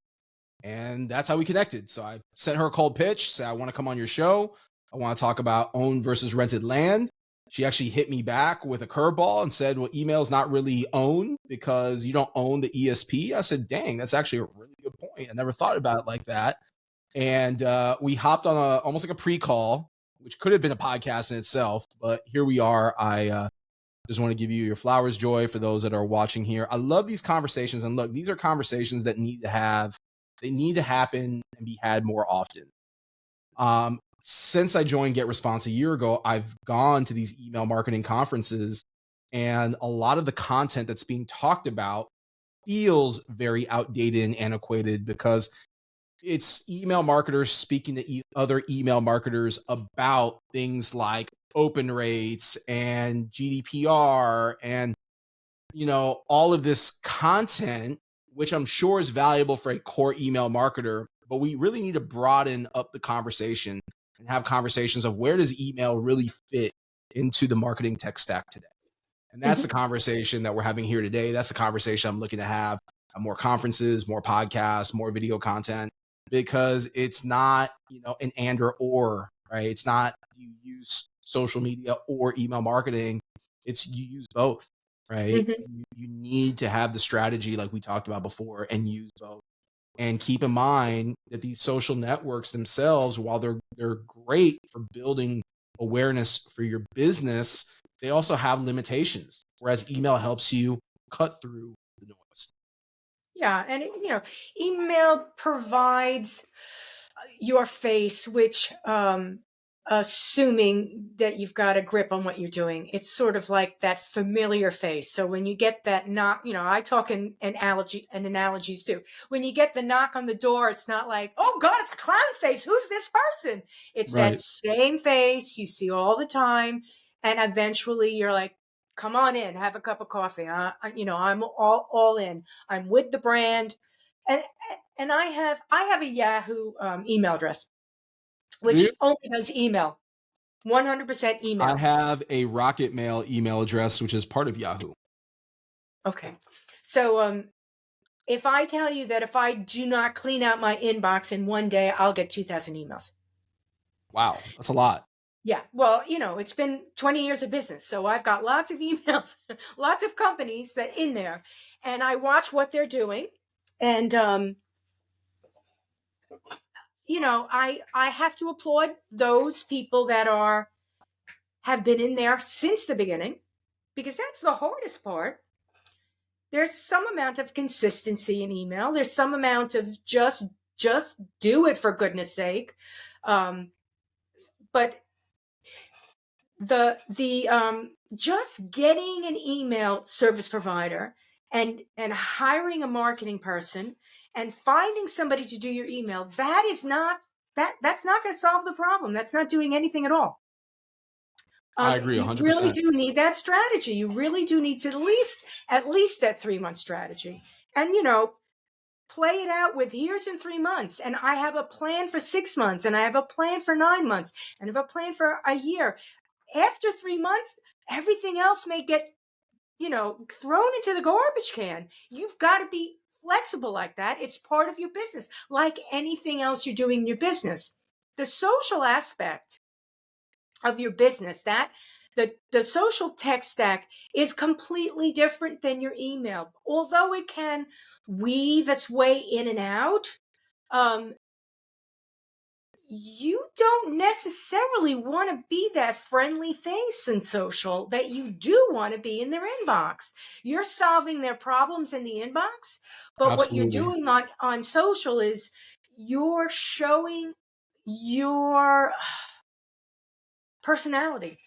And that's how we connected. So I sent her a cold pitch, said, I want to come on your show. I want to talk about owned versus rented land. She actually hit me back with a curveball and said, well, email is not really owned because you don't own the ESP. I said, dang, that's actually a really good point. I never thought about it like that. And we hopped on almost like a pre-call, which could have been a podcast in itself, but here we are. I just want to give you your flowers, Joy, for those that are watching here. I love these conversations, and look, these are conversations that they need to happen and be had more often. Since I joined GetResponse a year ago, I've gone to these email marketing conferences, and a lot of the content that's being talked about feels very outdated and antiquated because it's email marketers speaking to other email marketers about things like open rates and GDPR and all of this content, which I'm sure is valuable for a core email marketer, but we really need to broaden up the conversation and have conversations of where does email really fit into the marketing tech stack today. And that's the Mhm. conversation that we're having here today. That's the conversation I'm looking to have at more conferences, more podcasts, more video content, because it's not, an and or, right? It's not you use social media or email marketing. It's you use both, right? Mhm. You need to have the strategy like we talked about before and use both. And keep in mind that these social networks themselves, while they're great for building awareness for your business, they also have limitations. Whereas email helps you cut through the noise. Yeah, and email provides your face, which, assuming that you've got a grip on what you're doing, it's sort of like that familiar face. So when you get that knock, I talk in analogies too. When you get the knock on the door, it's not like, oh God, it's a clown face. Who's this person? It's that Right. same face you see all the time, and eventually you're like, come on in, have a cup of coffee. I'm all in. I'm with the brand, and and I have a Yahoo email address, Do you? which only does email, 100% I email. have a Rocket Mail email address, which is part of Yahoo. Okay. So if I tell you that if I do not clean out my inbox in one day, I'll get 2,000 emails. Wow, that's a lot. Yeah. Well, it's been 20 years of business. So I've got lots of emails, lots of companies that in there, and I watch what they're doing. And, I have to applaud those people that have been in there since the beginning, because that's the hardest part. There's some amount of consistency in email. There's some amount of just do it, for goodness sake. But just getting an email service provider and hiring a marketing person and finding somebody to do your email, that's not going to solve the problem. That's not doing anything at all. I agree You really 100%. do need that strategy. You really do need to at least that 3-month strategy. And play it out with, here's in 3 months, and I have a plan for 6 months, and I have a plan for 9 months, and I have a plan for a year. After 3 months, everything else may get thrown into the garbage can. You've got to be flexible like that. It's part of your business, like anything else you're doing in your business. The social aspect of your business, that the social tech stack is completely different than your email. Although it can weave its way in and out, um, you don't necessarily want to be that friendly face in social that you do want to be in their inbox. You're solving their problems in the inbox, but what you're Absolutely. doing on social is you're showing your personality.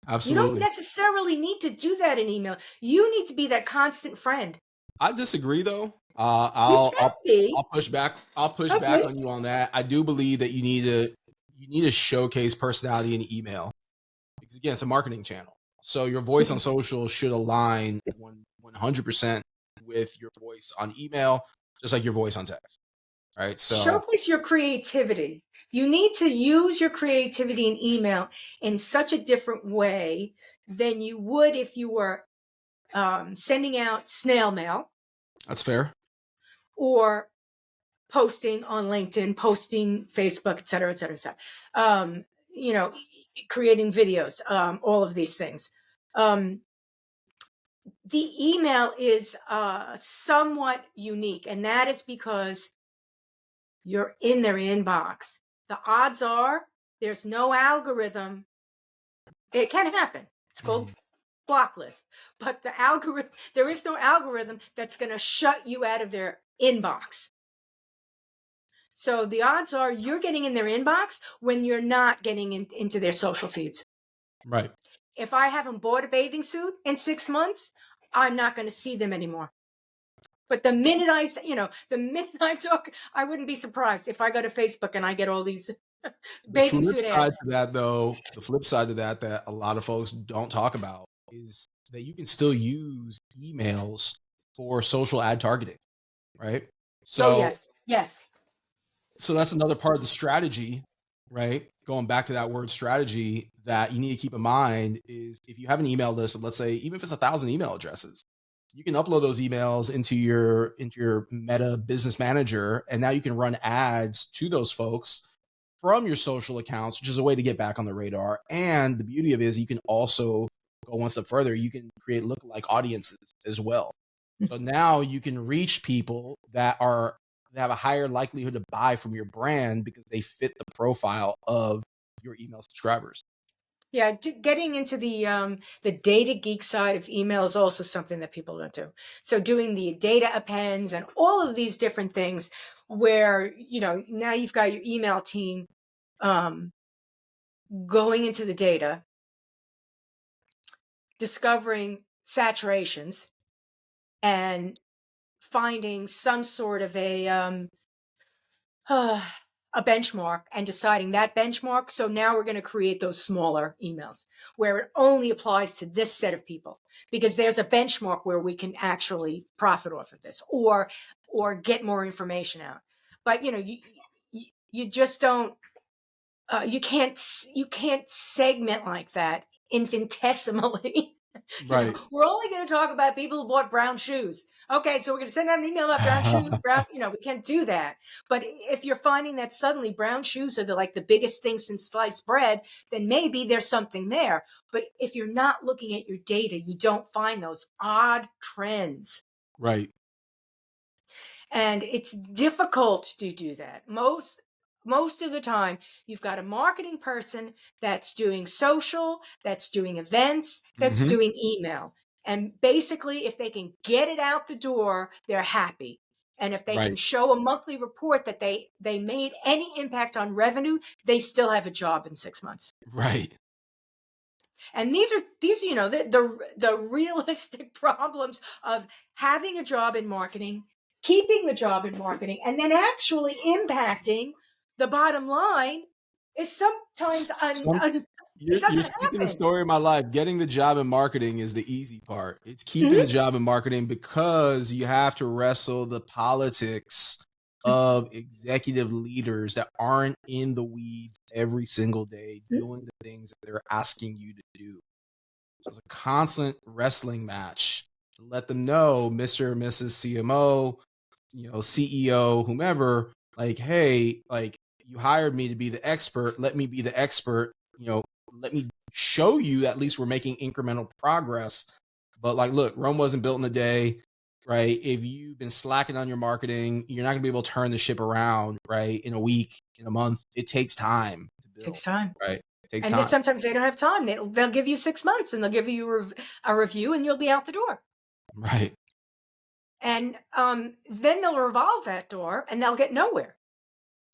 You don't Absolutely. necessarily need to do that in email. You need to be that constant friend. I disagree though. You can be. I'll push back. I'll push back Okay. on you on that. I do believe that you need to showcase personality in email because again, it's a marketing channel. So your voice on social should align 100% with your voice on email, just like your voice on text. Right. So Showcase your creativity. You need to use your creativity in email in such a different way than you would if you were sending out snail mail that's fair. or posting on LinkedIn, posting Facebook, et cetera, et cetera, et cetera. You know, creating videos, all of these things. The email is somewhat unique, and that is because you're in their inbox. The odds are there's no algorithm. It can happen. It's called Mhm. block list. But there is no algorithm that's going to shut you out of their inbox. So the odds are you're getting in their inbox when you're not getting into their social feeds. Right. If I haven't bought a bathing suit in 6 months, I'm not going to see them anymore. But the minute I talk, I wouldn't be surprised if I go to Facebook and I get all these The bathing flip suit side ads. to that, though, the flip side to that that a lot of folks don't talk about is that you can still use emails for social ad targeting, right? Oh, So yes. Yes. so that's another part of the strategy, right? Going back to that word strategy that you need to keep in mind is if you have an email list of, let's say, even if it's 1,000 email addresses, you can upload those emails into your Meta Business Manager, and now you can run ads to those folks from your social accounts, which is a way to get back on the radar. And the beauty of it is you can also go one step further. You can create lookalike audiences as well. So now you can reach people that have a higher likelihood to buy from your brand because they fit the profile of your email subscribers. Yeah, getting into the data geek side of email is also something that people don't do. So doing the data appends and all of these different things where, now you've got your email team um, going into the data, discovering saturations and finding some sort of a benchmark and deciding that benchmark. So now we're going to create those smaller emails where it only applies to this set of people because there's a benchmark where we can actually profit off of this or get more information out. But you just don't you can't segment like that infinitesimally. Right. We're only going to talk about people who bought brown shoes. Okay, so we're going to send out an email about brown shoes. We can't do that. But if you're finding that suddenly brown shoes are the biggest thing since sliced bread, then maybe there's something there. But if you're not looking at your data, you don't find those odd trends. Right. And it's difficult to do that. Most of the time, you've got a marketing person that's doing social, that's doing events, that's Hmm. doing email. And basically, if they can get it out the door, they're happy. And if they can Right. show a monthly report that they made any impact on revenue, they still have a job in 6 months. Right. And these are the realistic problems of having a job in marketing, keeping the job in marketing, and then actually impacting the bottom line is sometimes it You're doesn't speaking the happen. story of my life. Getting the job in marketing is the easy part. It's keeping the Mhm. job in marketing because you have to wrestle the politics of executive leaders that aren't in the weeds every single day doing the things that they're asking you to do. So it's a constant wrestling match to let them know, Mr. or Mrs. CMO, CEO, whomever, like, hey, like you hired me to be the expert. Let me be the expert. Let me show you at least we're making incremental progress. But like, look, Rome wasn't built in a day, right? If you've been slacking on your marketing, you're not gonna be able to turn the ship around, right? In a week, in a month. It takes time to build, Takes time. right? It takes And then time. sometimes they don't have time. They'll give you 6 months and they'll give you a review and you'll be out the door. Right. And then they'll revolve that door and they'll get nowhere.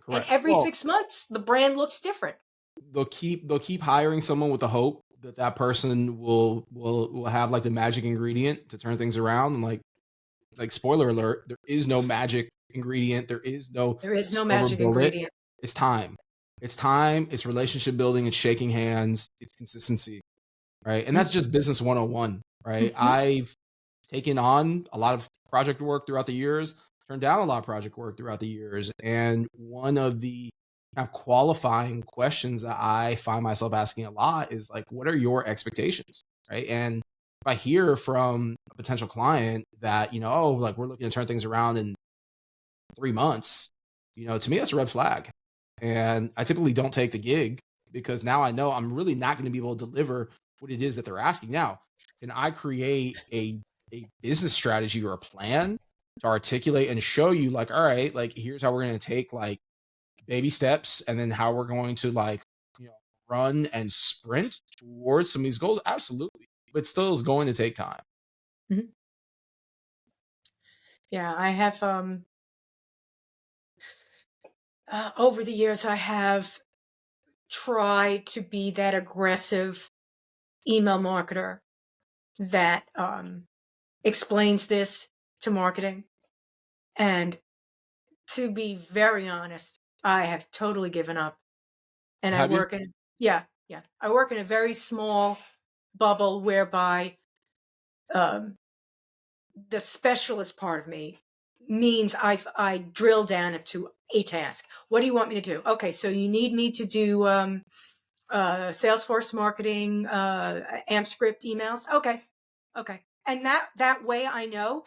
And Correct. every Well, 6 months, the brand looks different. they'll keep hiring someone with the hope that that person will have like the magic ingredient to turn things around. And like spoiler alert, there is no magic ingredient. There is no There is no silver magic bullet. ingredient. It's time. It's time. It's relationship building. It's shaking hands. It's consistency. Right. And that's just business 101. Right. Mm-hmm. I've taken on a lot of project work throughout the years, turned down a lot of project work throughout the years. And one of the kind of qualifying questions that I find myself asking a lot is like, what are your expectations? Right. And if I hear from a potential client that, oh, like we're looking to turn things around in 3 months, to me, that's a red flag. And I typically don't take the gig because now I know I'm really not going to be able to deliver what it is that they're asking. Now, can I create a business strategy or a plan to articulate and show you like, all right, like here's how we're going to take like baby steps and then how we're going to like, you know, run and sprint towards some of these goals? Absolutely. But still is going to take time. Mm-hmm. Yeah, I have over the years I have tried to be that aggressive email marketer that explains this to marketing. And to be very honest, I have totally given up. And I Have you? work in, yeah, yeah. I work in a very small bubble whereby um, the specialist part of me means I drill down into a task. What do you want me to do? Okay, so you need me to do Salesforce marketing, AMP script emails. Okay, okay, and that way I know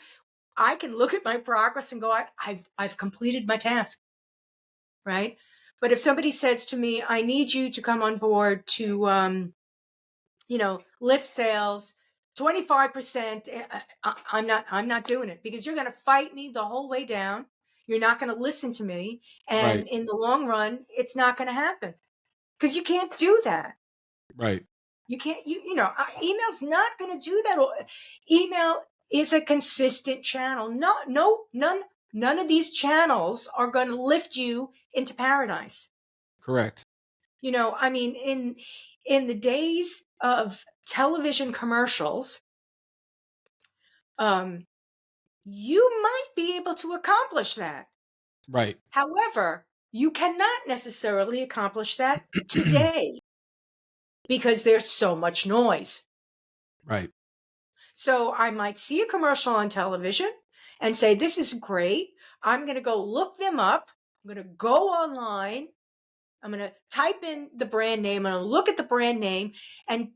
I can look at my progress and go, I've completed my task, right? But if somebody says to me, I need you to come on board to lift sales 25%, I'm not doing it because you're going to fight me the whole way down. You're not going to listen to me. Right. And in the long run, it's not going to happen because you can't do that. Right. You can't, email's not going to do that. Email is a consistent channel. None of these channels are going to lift you into paradise. Correct. I mean, in the days of television commercials, um, you might be able to accomplish that. Right. However, you cannot necessarily accomplish that today because there's so much noise. Right. So I might see a commercial on television and say, this is great. I'm going to go look them up. I'm going to go online. I'm going to type in the brand name. I'm going to look at the brand name and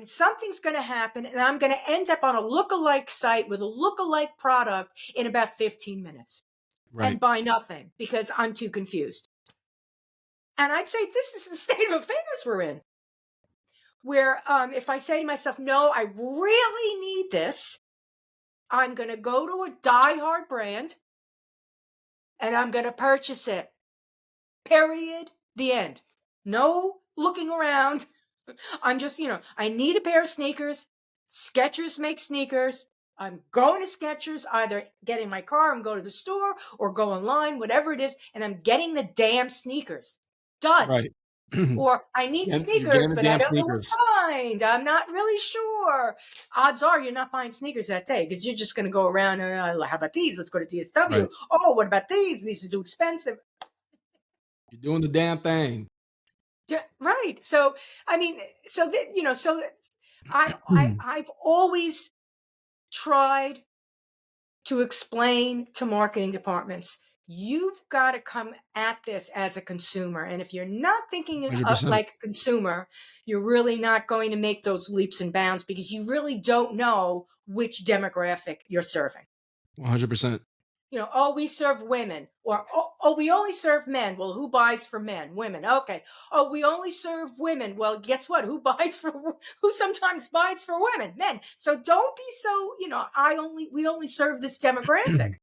something's going to happen. And I'm going to end up on a lookalike site with a lookalike product in about 15 minutes Right. and buy nothing because I'm too confused. And I'd say this is the state of affairs we're in. Where if I say to myself, no, I really need this, I'm going to go to a diehard brand and I'm going to purchase it. Period. The end. No looking around. I'm just, I need a pair of sneakers. Skechers make sneakers. I'm going to Skechers, either get in my car and go to the store or go online, whatever it is, and I'm getting the damn sneakers. Done. Right. Or I need You're sneakers, getting the but I damn don't know what sneakers. kind. I'm not really sure. Odds are you're not buying sneakers that day because you're just going to go around. How about these? Let's go to DSW. Right. Oh, what about these? These are too expensive. You're doing the damn thing. Right. So, I mean, so that, so that I've always tried to explain to marketing departments, you've got to come at this as a consumer. And if you're not thinking 100%. like a consumer, you're really not going to make those leaps and bounds because you really don't know which demographic you're serving. 100%. Oh, we serve women, or oh, we only serve men. Well, who buys for men? Women. Okay. Oh, we only serve women. Well, guess what? Who sometimes buys for women? Men. So don't be so, we only serve this demographic.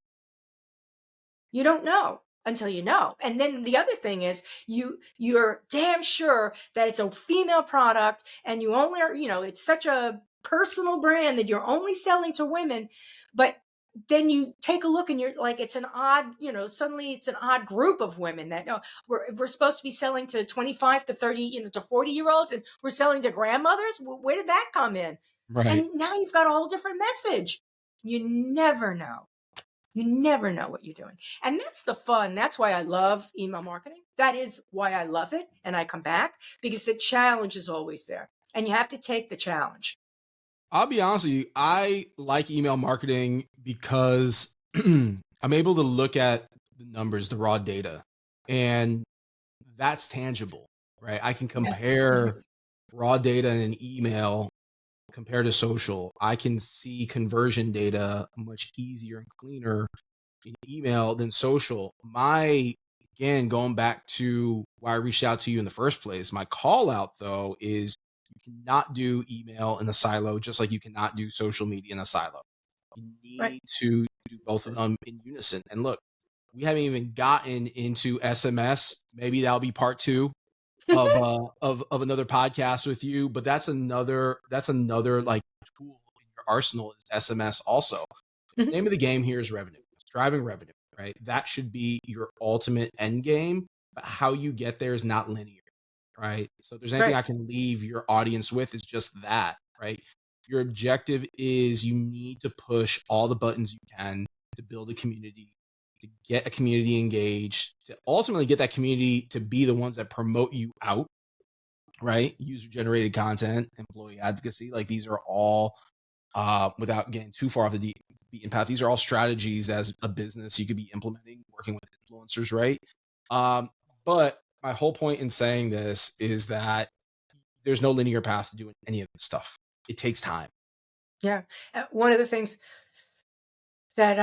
You don't know until you know. And then the other thing is you're damn sure that it's a female product and you only are, it's such a personal brand that you're only selling to women, but then you take a look and you're like, it's an odd, suddenly it's an odd group of women that we're supposed to be selling to 25 to 30, to 40-year-olds, and we're selling to grandmothers. Where did that come in? Right. And now you've got a whole different message. You never know. You never know what you're doing. And that's the fun. That's why I love email marketing. That is why I love it. And I come back because the challenge is always there. And you have to take the challenge. I'll be honest with you. I like email marketing because I'm able to look at the numbers, the raw data, and that's tangible, right? I can compare raw data in an email compared to social. I can see conversion data much easier and cleaner in email than social. Again, going back to why I reached out to you in the first place, my call out though is you cannot do email in a silo, just like you cannot do social media in a silo. You need to do both of them in unison. And look, we haven't even gotten into SMS. Maybe that'll be part 2 of another podcast with you, but that's another like tool in your arsenal is SMS also. The name of the game here is revenue. It's driving revenue, right? That should be your ultimate end game, but how you get there is not linear, right? So if there's anything I can leave your audience with is just that, right? Your objective is you need to push all the buttons you can to build a community, to get a community engaged, to ultimately get that community to be the ones that promote you out, right? User generated content, employee advocacy, like these are all, without getting too far off the beaten path, these are all strategies as a business you could be implementing, working with influencers, right? But my whole point in saying this is that there's no linear path to doing any of this stuff. It takes time. Yeah. One of the things that,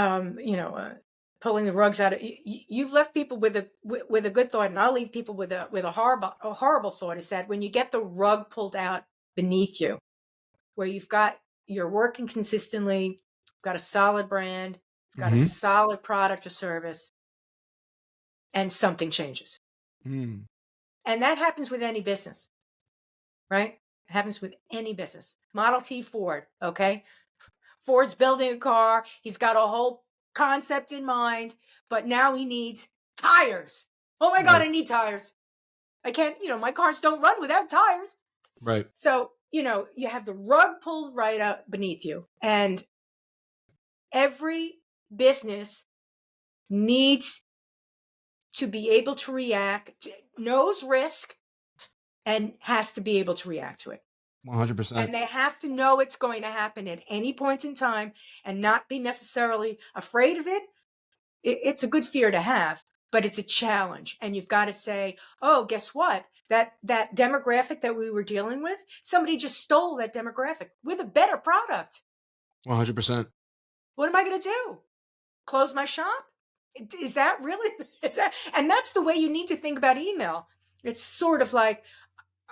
pulling the rugs out of you've left people with a good thought, and I'll leave people with a horrible thought, is that when you get the rug pulled out beneath you, where you're working consistently, got a solid brand, got a solid product or service, and something changes. And that happens with any business, right? It happens with any business. Model T Ford, okay? Ford's building a car. He's got a whole concept in mind, but now he needs tires. Oh my God, I need tires. I can't, my cars don't run without tires. Right. So, you have the rug pulled right up beneath you. And every business needs to be able to react, knows risk, and has to be able to react to it. 100%. And they have to know it's going to happen at any point in time and not be necessarily afraid of it. It's a good fear to have, but it's a challenge. And you've got to say, oh, guess what? That demographic that we were dealing with, somebody just stole that demographic with a better product. 100%. What am I going to do? Close my shop? Is that really? And that's the way you need to think about email. It's sort of like,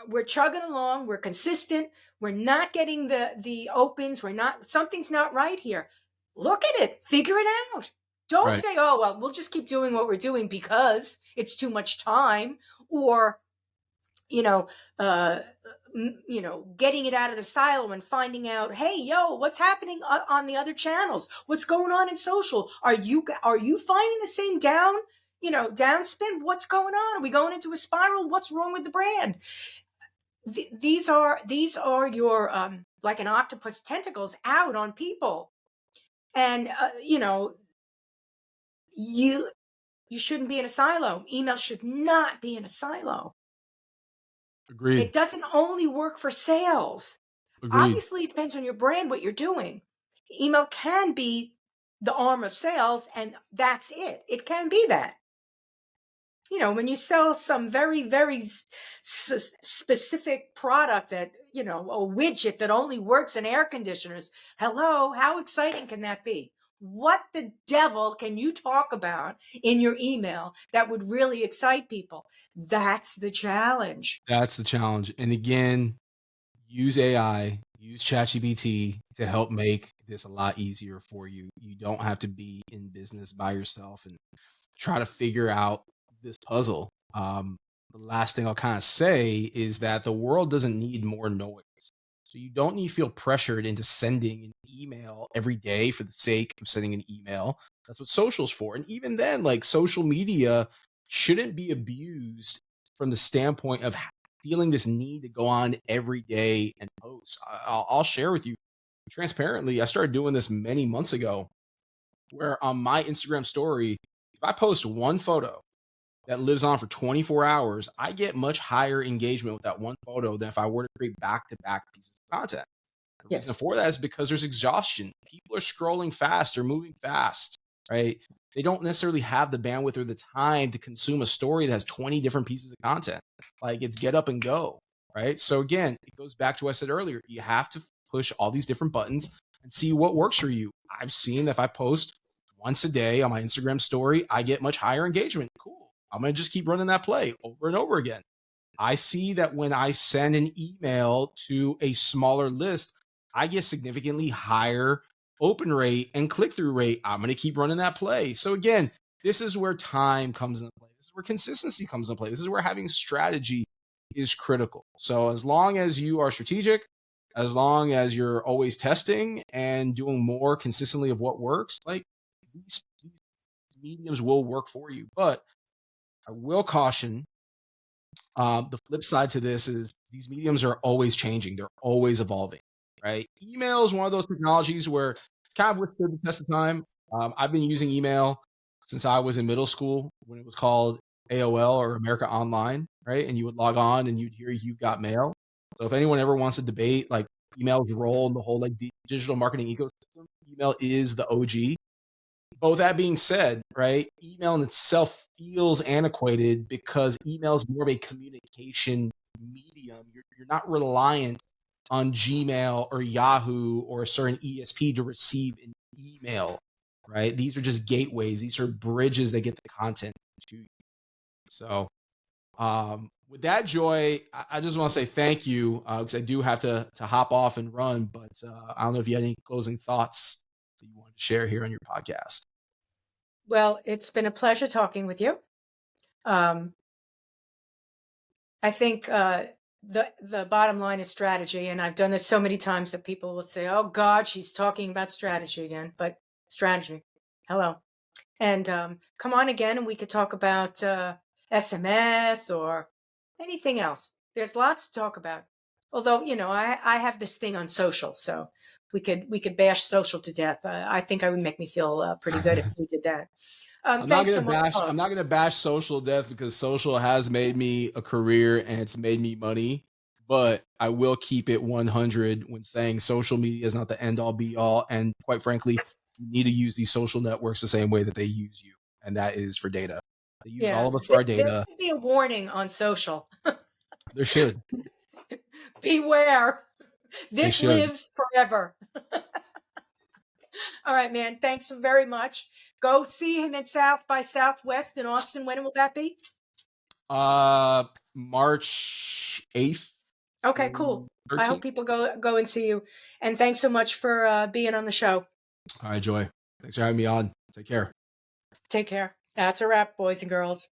we're chugging along, we're consistent, we're not getting the opens, something's not right here. Look at it, figure it out. Don't say, oh, well, we'll just keep doing what we're doing because it's too much time, or, getting it out of the silo and finding out, hey, what's happening on the other channels? What's going on in social? Are you finding the same down downspin. What's going on? Are we going into a spiral? What's wrong with the brand? These are your like an octopus tentacles out on people, and you shouldn't be in a silo. Email should not be in a silo. Agreed. It doesn't only work for sales. Agreed. Obviously, it depends on your brand, what you're doing. Email can be the arm of sales, and that's it. It can be that. When you sell some very, very specific product that, a widget that only works in air conditioners, hello, how exciting can that be? What the devil can you talk about in your email that would really excite people? That's the challenge. That's the challenge. And again, use AI, use ChatGPT to help make this a lot easier for you. You don't have to be in business by yourself and try to figure out this puzzle. The last thing I'll kind of say is that the world doesn't need more noise. So you don't need to feel pressured into sending an email every day for the sake of sending an email. That's what social's for. And even then, like social media shouldn't be abused from the standpoint of feeling this need to go on every day and post. I'll share with you transparently. I started doing this many months ago where on my Instagram story, if I post one photo that lives on for 24 hours, I get much higher engagement with that one photo than if I were to create back to back pieces of content. The reason Yes. for that is because there's exhaustion. People are scrolling fast or moving fast, right? They don't necessarily have the bandwidth or the time to consume a story that has 20 different pieces of content. Like it's get up and go, right? So again, it goes back to what I said earlier. You have to push all these different buttons and see what works for you. I've seen if I post once a day on my Instagram story, I get much higher engagement. Cool. I'm going to just keep running that play over and over again. I see that when I send an email to a smaller list, I get significantly higher open rate and click through rate. I'm going to keep running that play. So again, this is where time comes into play. This is where consistency comes into play. This is where having strategy is critical. So as long as you are strategic, as long as you're always testing and doing more consistently of what works, like these mediums will work for you. But I will caution the flip side to this is these mediums are always changing. They're always evolving, right? Email is one of those technologies where it's kind of withstood the test of time. I've been using email since I was in middle school when it was called AOL or America Online, right? And you would log on and you'd hear you got mail. So if anyone ever wants to debate like email's role in the whole like digital marketing ecosystem, email is the OG. But with that being said, right, email in itself feels antiquated because email is more of a communication medium. You're not reliant on Gmail or Yahoo or a certain ESP to receive an email, right? These are just gateways. These are bridges that get the content to you. So with that, Joy, I just want to say thank you because I do have to hop off and run. But I don't know if you had any closing thoughts that you wanted to share here on your podcast. Well, it's been a pleasure talking with you. I think the bottom line is strategy, and I've done this so many times that people will say, "Oh God, she's talking about strategy again." But strategy, hello, and come on again, and we could talk about SMS or anything else. There's lots to talk about. Although I have this thing on social, so we could bash social to death. I think I would make me feel pretty good if we did that. Thanks so much, I'm Paul. not gonna bash social death because social has made me a career and it's made me money. But I will keep it 100 when saying social media is not the end all be all. And quite frankly, you need to use these social networks the same way that they use you, and that is for data. They use all Yeah, of us for our there data. should be a warning on social. There should. Beware. They This should. lives forever. All right, man. Thanks very much. Go see him at South by Southwest in Austin. When will that be? Uh, March 8th Okay, cool. through I hope 13th. people go and see you. And thanks so much for being on the show. All right, Joy. Thanks for having me on. Take care. Take care. That's a wrap, boys and girls.